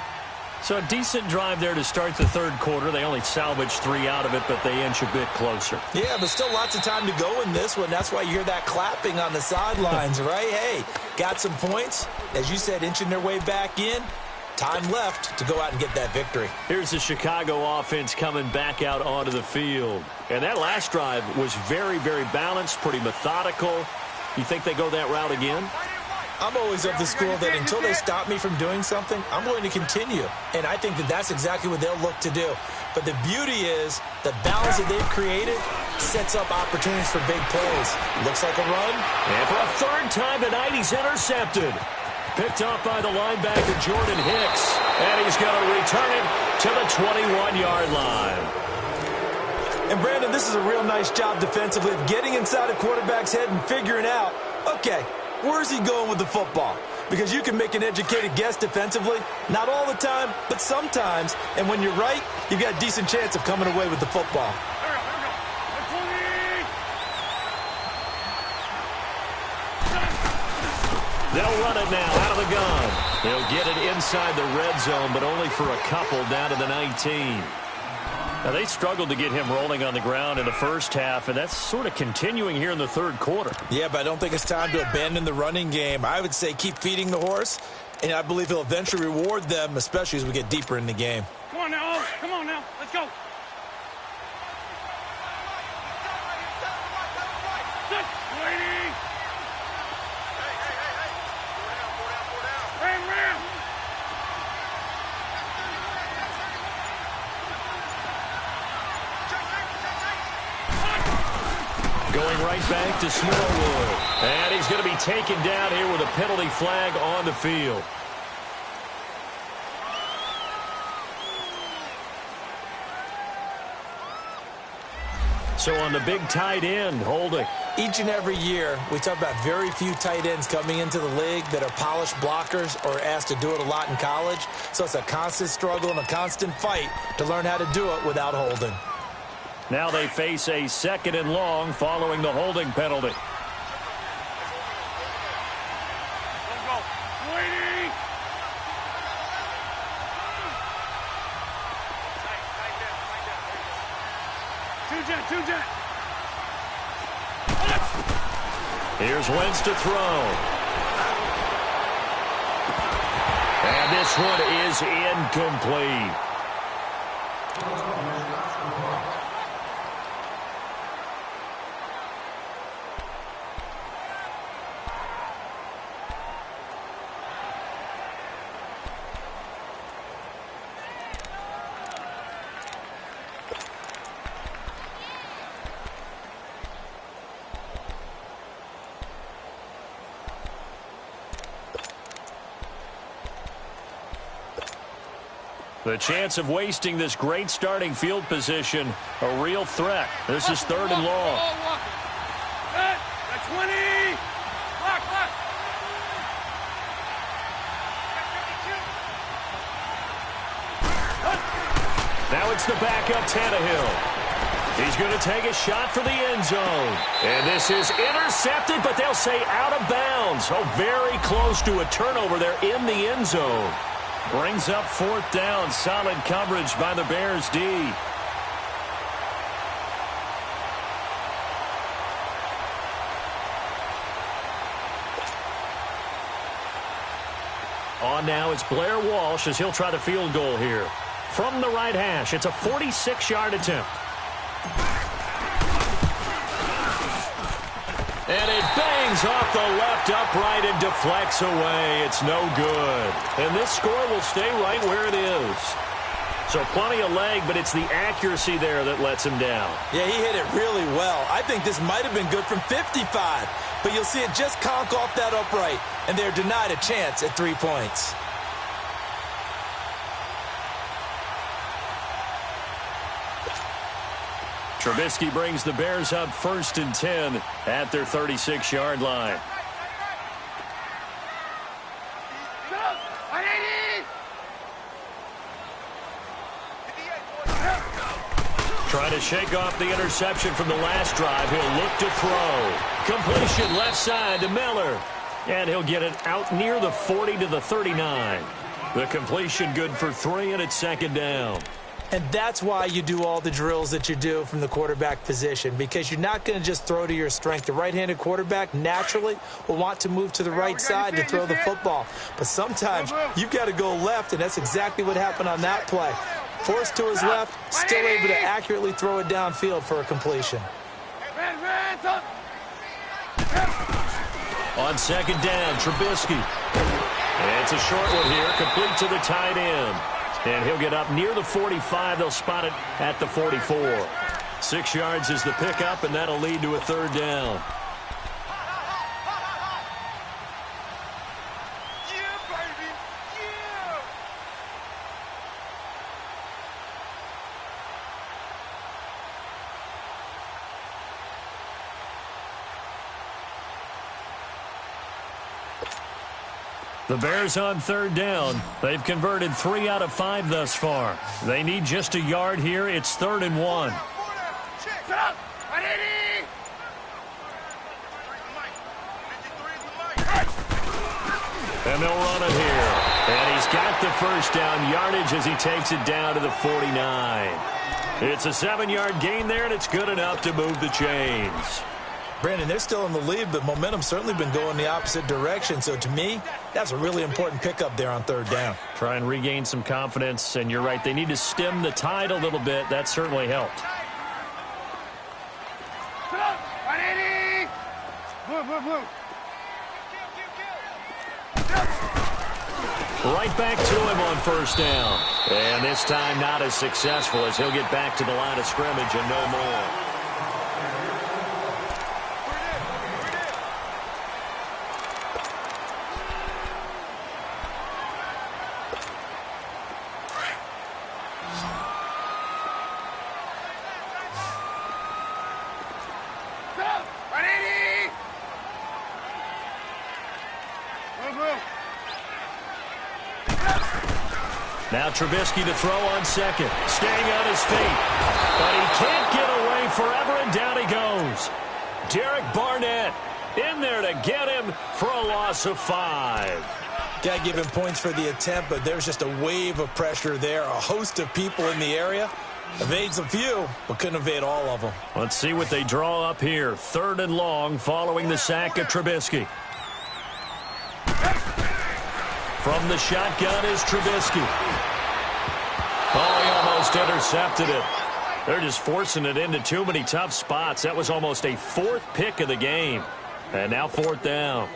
So a decent drive there to start the 3rd quarter. They only salvaged 3 out of it, but they inch a bit closer. Yeah, but still lots of time to go in this one. That's why you hear that clapping on the sidelines, right? Hey, got some points. As you said, inching their way back in. Time left to go out and get that victory. Here's the Chicago offense coming back out onto the field. And that last drive was very, very balanced, pretty methodical. You think they go that route again? I'm always of the school that until they stop me from doing something, I'm going to continue. And I think that that's exactly what they'll look to do. But the beauty is the balance that they've created sets up opportunities for big plays. Looks like a run. And for a 3rd time tonight, he's intercepted. Picked up by the linebacker, Jordan Hicks. And he's going to return it to the 21-yard line. And, Brandon, this is a real nice job defensively of getting inside a quarterback's head and figuring out, okay, where's he going with the football? Because you can make an educated guess defensively. Not all the time, but sometimes. And when you're right, you've got a decent chance of coming away with the football. They'll run it now out of the gun. They'll get it inside the red zone, but only for a couple down to the 19. Now, they struggled to get him rolling on the ground in the first half, and that's sort of continuing here in the 3rd quarter. Yeah, but I don't think it's time to abandon the running game. I would say keep feeding the horse, and I believe he'll eventually reward them, especially as we get deeper in the game. Come on now. Come on now. Let's go. Waiting. Ram. Going right back to Smallwood. And he's going to be taken down here with a penalty flag on the field. So on the big tight end, holding. Each and every year, we talk about very few tight ends coming into the league that are polished blockers or asked to do it a lot in college. So it's a constant struggle and a constant fight to learn how to do it without holding. Now they face a 2nd and long following the holding penalty. Let's go. Waiting. Two jet. Here's Wentz to throw. And this one is incomplete. The chance of wasting this great starting field position, a real threat. This is 3rd and long. That's 20. Lock. Now it's the backup Tannehill. He's going to take a shot for the end zone. And this is intercepted, but they'll say out of bounds. Oh, very close to a turnover there in the end zone. Brings up 4th down. Solid coverage by the Bears D. On now, it's Blair Walsh as he'll try the field goal here. From the right hash, it's a 46-yard attempt. And it bangs off the left upright and deflects away. It's no good. And this score will stay right where it is. So plenty of leg, but it's the accuracy there that lets him down. Yeah, he hit it really well. I think this might have been good from 55. But you'll see it just conk off that upright, and they're denied a chance at 3 points. Trubisky brings the Bears up 1st and 10 at their 36-yard line. Trying to shake off the interception from the last drive. He'll look to throw. Completion left side to Miller. And he'll get it out near the 40 to the 39. The completion good for 3, and it's 2nd down. And that's why you do all the drills that you do from the quarterback position, because you're not going to just throw to your strength. The right-handed quarterback naturally will want to move to the right side to throw the football. But sometimes you've got to go left, and that's exactly what happened on that play. Forced to his left, still able to accurately throw it downfield for a completion. On 2nd down, Trubisky. And it's a short one here, complete to the tight end. And he'll get up near the 45. They'll spot it at the 44. 6 yards is the pickup, and that'll lead to a 3rd down. The Bears on 3rd down. They've converted 3 out of 5 thus far. They need just a yard here. It's 3rd and 1. And they'll run it here. And he's got the 1st down yardage as he takes it down to the 49. It's a 7-yard gain there, and it's good enough to move the chains. Brandon, they're still in the lead, but momentum's certainly been going the opposite direction. So to me, that's a really important pickup there on 3rd down. Try and regain some confidence, and you're right. They need to stem the tide a little bit. That certainly helped. Right back to him on 1st down. And this time not as successful as he'll get back to the line of scrimmage and no more. Now Trubisky to throw on 2nd. Staying on his feet. But he can't get away forever, and down he goes. Derek Barnett in there to get him for a loss of 5. Got to give him points for the attempt, but there's just a wave of pressure there. A host of people in the area. Evades a few, but couldn't evade all of them. Let's see what they draw up here. 3rd and long following the sack of Trubisky. From the shotgun is Trubisky. Oh, he almost intercepted it. They're just forcing it into too many tough spots. That was almost a 4th pick of the game. And now 4th down.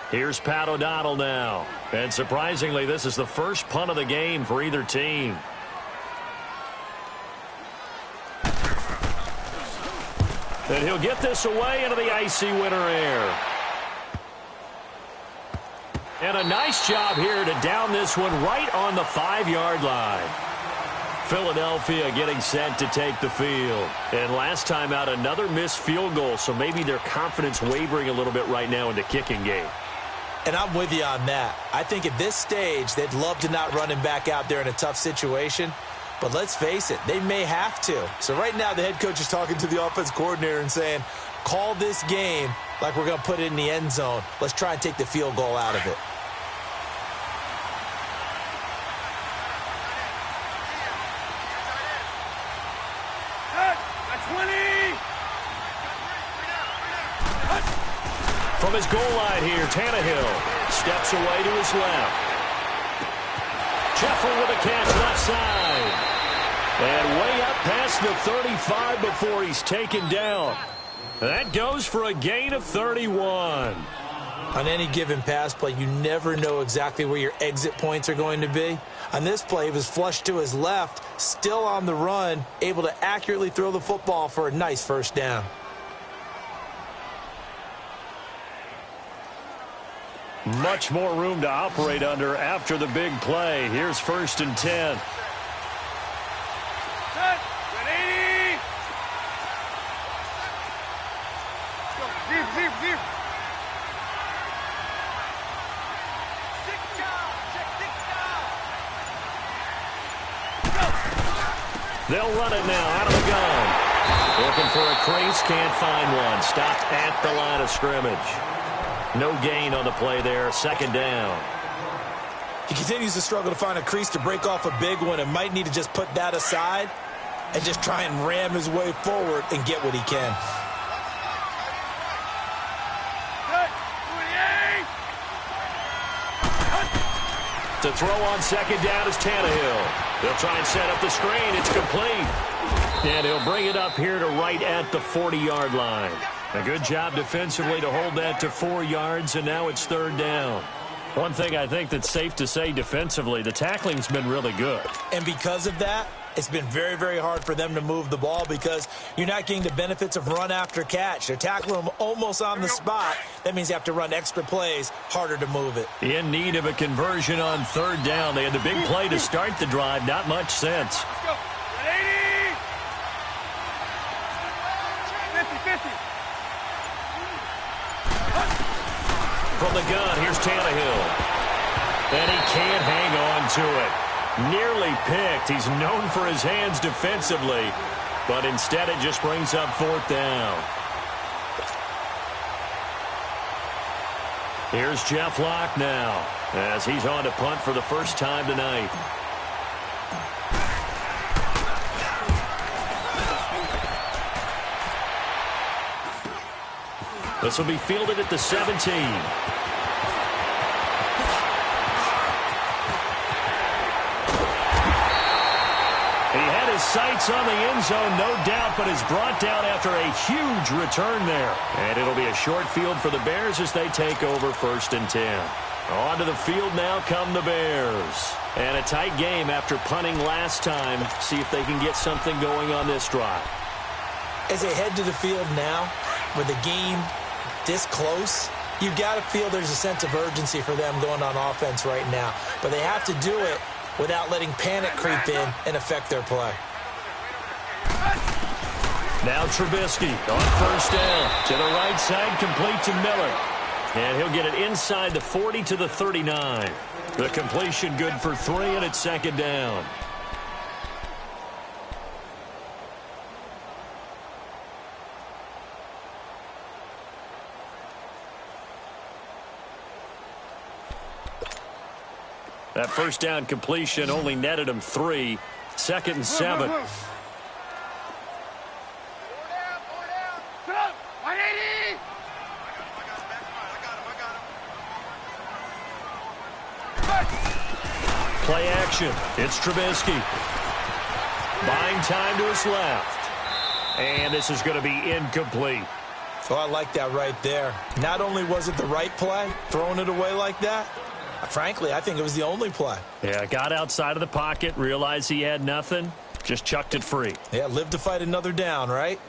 Here's Pat O'Donnell now. And surprisingly, this is the first punt of the game for either team. And he'll get this away into the icy winter air. And a nice job here to down this one right on the 5-yard line. Philadelphia getting set to take the field. And last time out, another missed field goal, so maybe their confidence wavering a little bit right now in the kicking game. And I'm with you on that. I think at this stage, they'd love to not run him back out there in a tough situation. But let's face it, they may have to. So right now, the head coach is talking to the offense coordinator and saying, call this game like we're going to put it in the end zone. Let's try and take the field goal out of it. From his goal line here, Tannehill steps away to his left. Sheffer with a catch left side. And way up past the 35 before he's taken down. That goes for a gain of 31. On any given pass play, you never know exactly where your exit points are going to be. On this play, he was flushed to his left, still on the run, able to accurately throw the football for a nice first down. Much more room to operate under after the big play. Here's 1st and 10. They'll run it now out of the gun. Looking for a crease, can't find one. Stopped at the line of scrimmage. No gain on the play there, 2nd down. He continues to struggle to find a crease to break off a big one and might need to just put that aside and just try and ram his way forward and get what he can. To throw on 2nd down is Tannehill. They'll try and set up the screen. It's complete. And he'll bring it up here to right at the 40-yard line. A good job defensively to hold that to 4 yards, and now it's 3rd down. One thing I think that's safe to say defensively, the tackling's been really good. And because of that, it's been very, very hard for them to move the ball because you're not getting the benefits of run after catch. They're tackling them almost on the spot. That means you have to run extra plays, harder to move it. In need of a conversion on 3rd down. They had the big play to start the drive. Not much sense. Let's go. 80. 50-50. From the gun, here's Tannehill. And he can't hang on to it. Nearly picked. He's known for his hands defensively, but instead it just brings up 4th down. Here's Jeff Locke now as he's on to punt for the first time tonight. This will be fielded at the 17. Sights on the end zone, no doubt, but is brought down after a huge return there. And it'll be a short field for the Bears as they take over 1st and 10. Onto the field now come the Bears. And a tight game after punting last time. See if they can get something going on this drive. As they head to the field now, with the game this close, you've got to feel there's a sense of urgency for them going on offense right now. But they have to do it without letting panic creep in and affect their play. Now Trubisky on 1st down. To the right side, complete to Miller. And he'll get it inside the 40 to the 39. The completion good for 3, and it's 2nd down. That 1st down completion only netted him 3. 2nd and 7. Play action. It's Trubisky. Buying time to his left. And this is going to be incomplete. So I like that right there. Not only was it the right play, throwing it away like that, frankly, I think it was the only play. Yeah, got outside of the pocket, realized he had nothing, just chucked it free. Yeah, live to fight another down, right?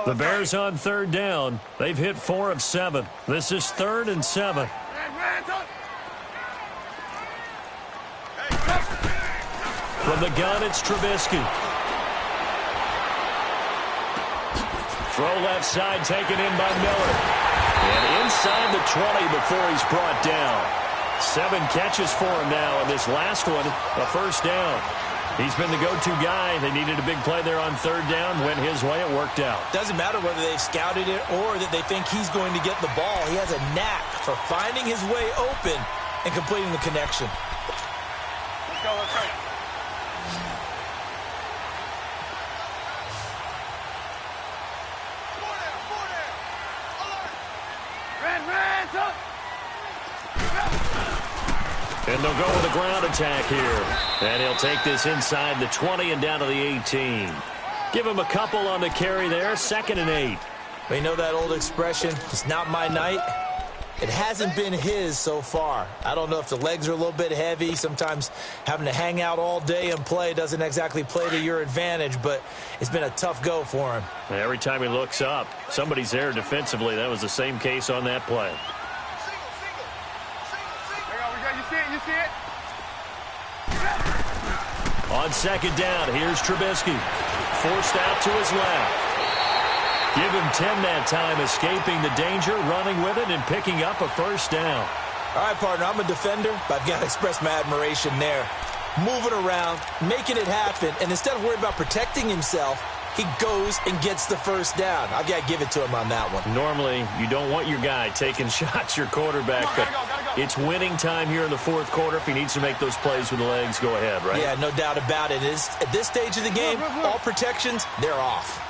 The Bears on 3rd down. They've hit 4 of 7. This is 3rd and 7. From the gun, it's Trubisky. Throw left side, taken in by Miller. And inside the 20 before he's brought down. 7 catches for him now, and this last one, a 1st down. He's been the go-to guy. They needed a big play there on 3rd down. Went his way. It worked out. Doesn't matter whether they've scouted it or that they think he's going to get the ball. He has a knack for finding his way open and completing the connection. Let's go, let's go. And they'll go with a ground attack here. And he'll take this inside the 20 and down to the 18. Give him a couple on the carry there. 2nd and 8. We know that old expression, it's not my night. It hasn't been his so far. I don't know if the legs are a little bit heavy. Sometimes having to hang out all day and play doesn't exactly play to your advantage, but it's been a tough go for him. Every time he looks up, somebody's there defensively. That was the same case on that play. You see it? On 2nd down, here's Trubisky. Forced out to his left. Give him 10 that time, escaping the danger, running with it, and picking up a 1st down. All right, partner, I'm a defender, but I've got to express my admiration there. Moving around, making it happen, and instead of worrying about protecting himself, he goes and gets the 1st down. I've got to give it to him on that one. Normally, you don't want your guy taking shots, your quarterback, but it's winning time here in the 4th quarter. If he needs to make those plays with the legs, go ahead, right? Yeah, no doubt about it. At this stage of the game, all protections, they're off.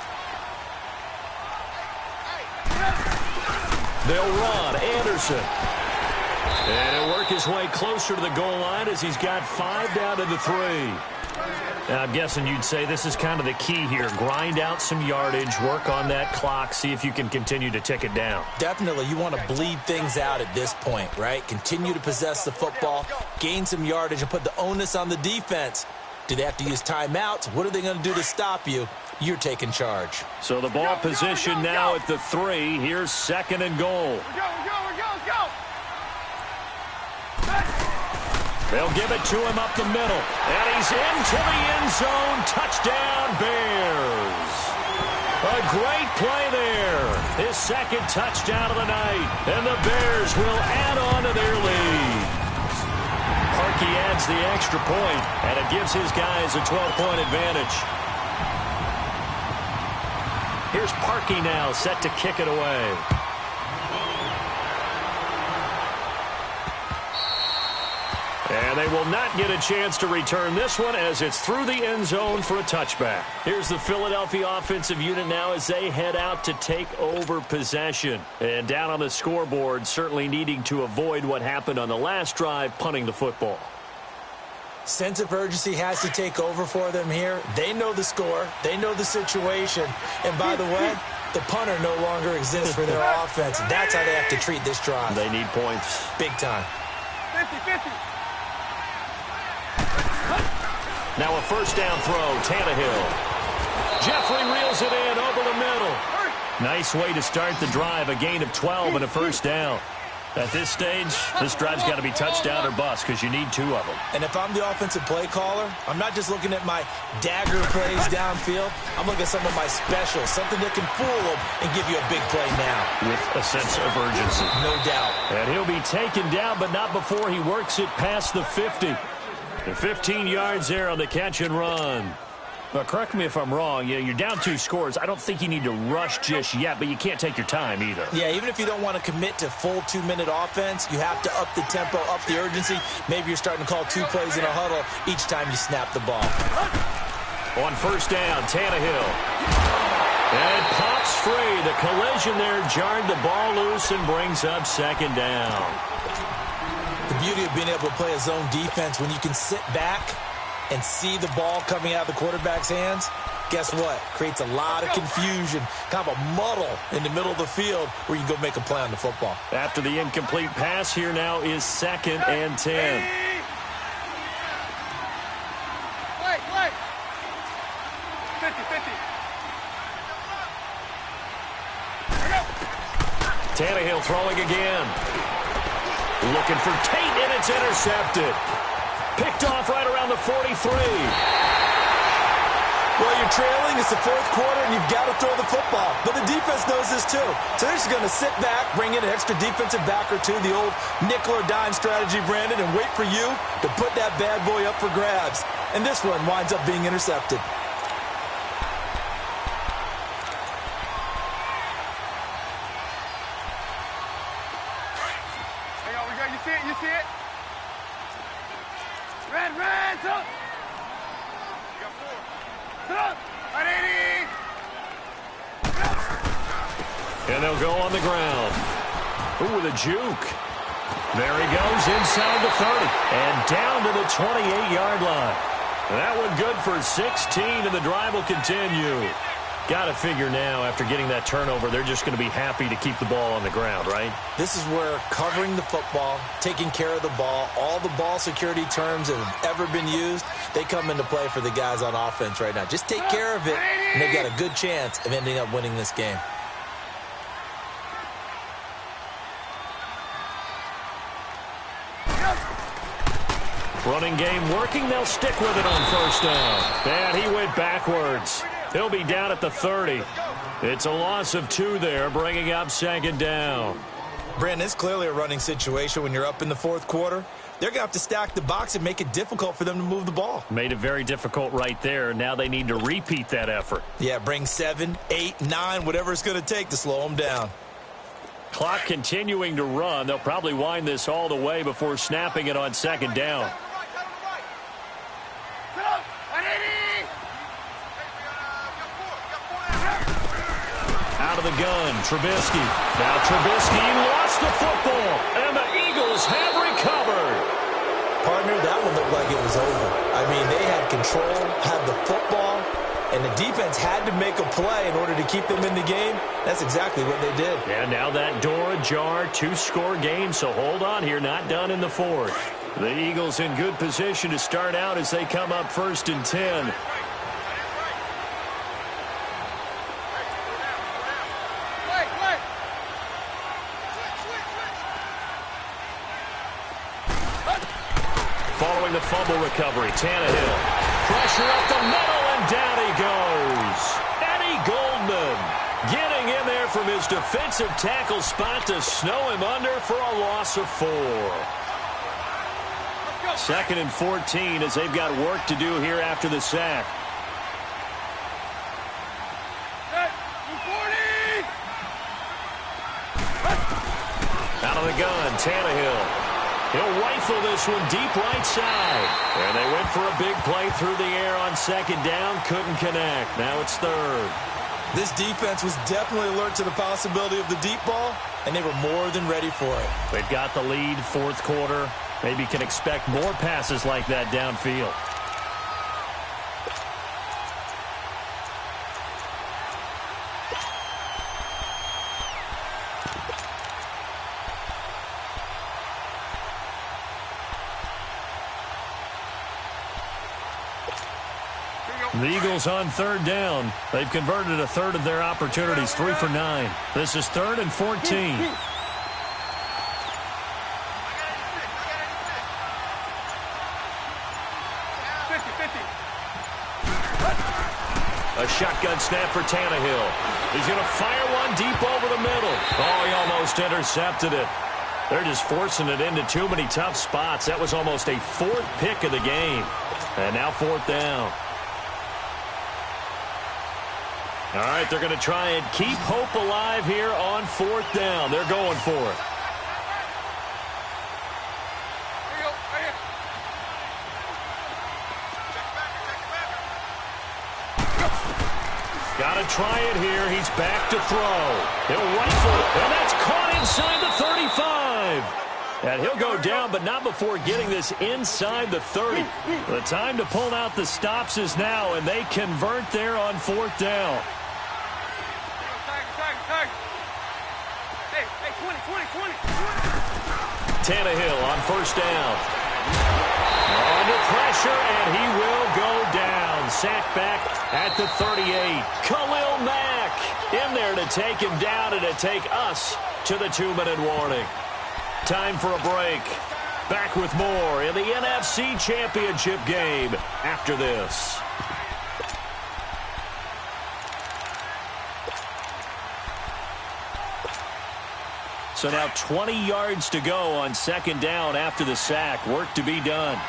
They'll run. Anderson. And he'll work his way closer to the goal line as he's got 5 down to the 3. And I'm guessing you'd say this is kind of the key here. Grind out some yardage, work on that clock, see if you can continue to tick it down. Definitely. You want to bleed things out at this point, right? Continue to possess the football, gain some yardage, and put the onus on the defense. Do they have to use timeouts? What are they going to do to stop you? You're taking charge. So the ball position now at the 3. Here's 2nd and goal. Let's go. They'll give it to him up the middle. And he's into the end zone. Touchdown, Bears. A great play there. His 2nd touchdown of the night. And the Bears will add on to their lead. Parkey adds the extra point, and it gives his guys a 12-point advantage. Here's Parkey now, set to kick it away. And they will not get a chance to return this one as it's through the end zone for a touchback. Here's the Philadelphia offensive unit now as they head out to take over possession. And down on the scoreboard, certainly needing to avoid what happened on the last drive, punting the football. Sense of urgency has to take over for them here. They know the score. They know the situation. And by the way, the punter no longer exists for their offense. That's how they have to treat this drive. They need points. Big time. 50-50. Now a 1st down throw, Tannehill. Jeffrey reels it in over the middle. Nice way to start the drive, a gain of 12 and a 1st down. At this stage, this drive's got to be touchdown or bust because you need 2 of them. And if I'm the offensive play caller, I'm not just looking at my dagger plays downfield. I'm looking at some of my specials, something that can fool them and give you a big play now. With a sense of urgency. No doubt. And he'll be taken down, but not before he works it past the 50. And 15 yards there on the catch and run. But correct me if I'm wrong. You're down 2 scores. I don't think you need to rush just yet, but you can't take your time either. Yeah, even if you don't want to commit to full 2-minute offense, you have to up the tempo, up the urgency. Maybe you're starting to call 2 plays in a huddle each time you snap the ball. On 1st down, Tannehill. And it pops free. The collision there jarred the ball loose and brings up 2nd down. The beauty of being able to play a zone defense when you can sit back and see the ball coming out of the quarterback's hands, guess what? Creates a lot of confusion, kind of a muddle in the middle of the field where you can go make a play on the football. After the incomplete pass, here now is 2nd and 10. Wait. 50-50. Tannehill throwing again. Looking for Tate, and it's intercepted. Picked off right around the 43. Well, you're trailing. It's the 4th quarter, and you've got to throw the football. But the defense knows this, too. So they're just going to sit back, bring in an extra defensive back or 2, the old nickel or dime strategy, Brandon, and wait for you to put that bad boy up for grabs. And this one winds up being intercepted. You see it? Red, up! Up! At 80! And they'll go on the ground. Ooh, with a juke. There he goes inside the 30 and down to the 28-yard line. That one good for 16, and the drive will continue. Got to figure now, after getting that turnover, they're just going to be happy to keep the ball on the ground, right? This is where covering the football, taking care of the ball, all the ball security terms that have ever been used, they come into play for the guys on offense right now. Just take care of it, and they've got a good chance of ending up winning this game. Running game working. They'll stick with it on first down. And he went backwards. He'll be down at the 30. It's a loss of 2 there, bringing up second down. Brandon, it's clearly a running situation when you're up in the fourth quarter. They're going to have to stack the box and make it difficult for them to move the ball. Made it very difficult right there. Now they need to repeat that effort. Yeah, bring 7, 8, 9, whatever it's going to take to slow them down. Clock continuing to run. They'll probably wind this all the way before snapping it on second down. Out of the gun, Trubisky. Now Trubisky lost the football, and the Eagles have recovered. Partner, that one looked like it was over. I mean, they had control, had the football, and the defense had to make a play in order to keep them in the game. That's exactly what they did. And now that door ajar, 2-score game, so hold on here, not done in the fourth. The Eagles in good position to start out as they come up 1st and 10. Following the fumble recovery, Tannehill. Pressure up the middle, and down he goes. Eddie Goldman getting in there from his defensive tackle spot to snow him under for a loss of 4. 2nd and 14 as they've got work to do here after the sack. Out of the gun, Tannehill. He'll rifle this one deep right side. And they went for a big play through the air on second down. Couldn't connect. Now it's 3rd. This defense was definitely alert to the possibility of the deep ball, and they were more than ready for it. They've got the lead, fourth quarter. Maybe can expect more passes like that downfield. The Eagles on 3rd down. They've converted 1/3 of their opportunities, 3 for 9. This is 3rd and 14. A shotgun snap for Tannehill. He's going to fire one deep over the middle. Oh, he almost intercepted it. They're just forcing it into too many tough spots. That was almost a 4th pick of the game. And now 4th down. All right, they're going to try and keep hope alive here on 4th down. They're going for it. Got to try it here. He's back to throw. He'll rifle it, and that's caught inside the 35. And he'll go down, but not before getting this inside the 30. The time to pull out the stops is now, and they convert there on 4th down. Tannehill on 1st down. Under pressure, and he will go down. Sacked back at the 38. Khalil Mack in there to take him down and to take us to the 2-minute warning. Time for a break. Back with more in the NFC Championship game after this. So now 20 yards to go on 2nd down after the sack. Work to be done.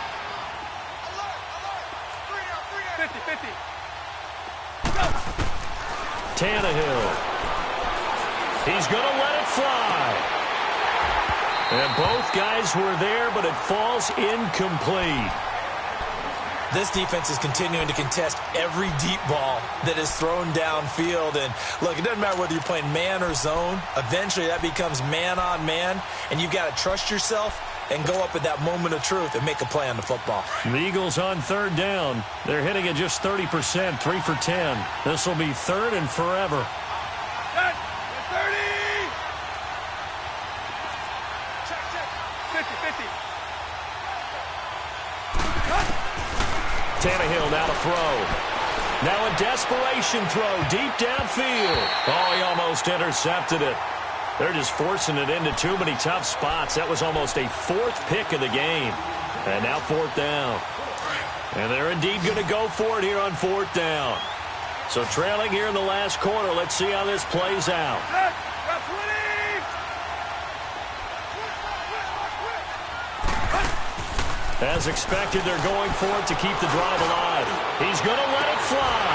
50. Tannehill. He's going to let it fly. And both guys were there, but it falls incomplete. this defense is continuing to contest every deep ball that is thrown downfield. And look, it doesn't matter whether you're playing man or zone. Eventually that becomes man on man, and you've got to trust yourself and go up at that moment of truth and make a play on the football. The Eagles on third down. They're hitting it just 30%, 3 for 10. This will be third and forever. 30. Check. 50. Tannehill now to throw. Now a desperation throw deep downfield. Oh, he almost intercepted it. They're just forcing it into too many tough spots. That was almost a fourth pick of the game. And now fourth down. And they're indeed going to go for it here on fourth down. So trailing here in the last quarter. Let's see how this plays out. As expected, they're going for it to keep the drive alive. He's going to let it fly.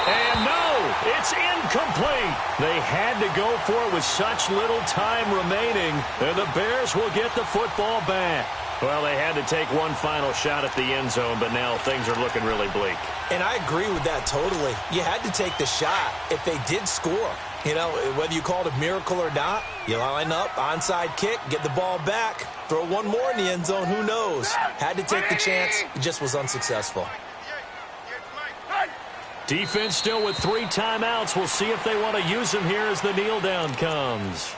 And no, it's incomplete. They had to go for it with such little time remaining, and the Bears will get the football back. Well, they had to take one final shot at the end zone, but now things are looking really bleak. And I agree with that totally. You had to take the shot if they did score. You know, whether you call it a miracle or not, you line up, onside kick, get the ball back, throw one more in the end zone, who knows? Had to take the chance, it just was unsuccessful. Defense still with 3 timeouts. We'll see if they want to use them here as the kneel down comes.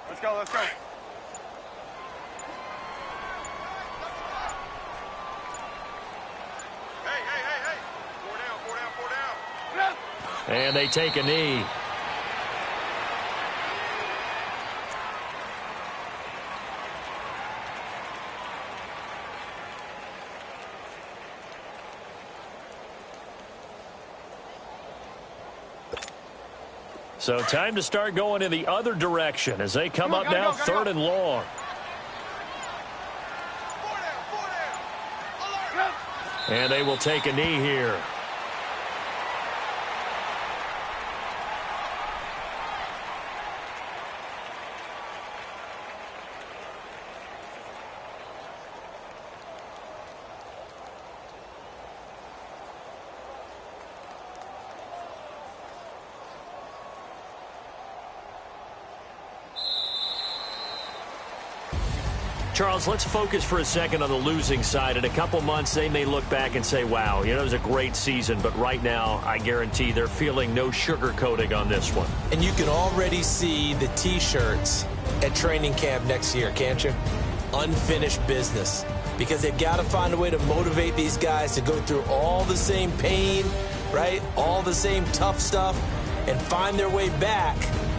Let's go. Hey. 4 down. And they take a knee. So time to start going in the other direction as they come up now, third and long. And they will take a knee here. Charles, let's focus for a second on the losing side. In a couple months, they may look back and say, wow, it was a great season. But right now, I guarantee they're feeling no sugarcoating on this one. And you can already see the T-shirts at training camp next year, can't you? Unfinished business. Because they've got to find a way to motivate these guys to go through all the same pain, right? All the same tough stuff, and find their way back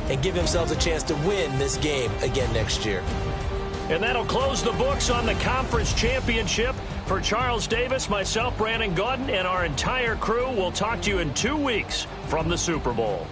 and give themselves a chance to win this game again next year. And that'll close the books on the conference championship. For Charles Davis, myself, Brandon Gaudin, and our entire crew, we'll talk to you in 2 weeks from the Super Bowl.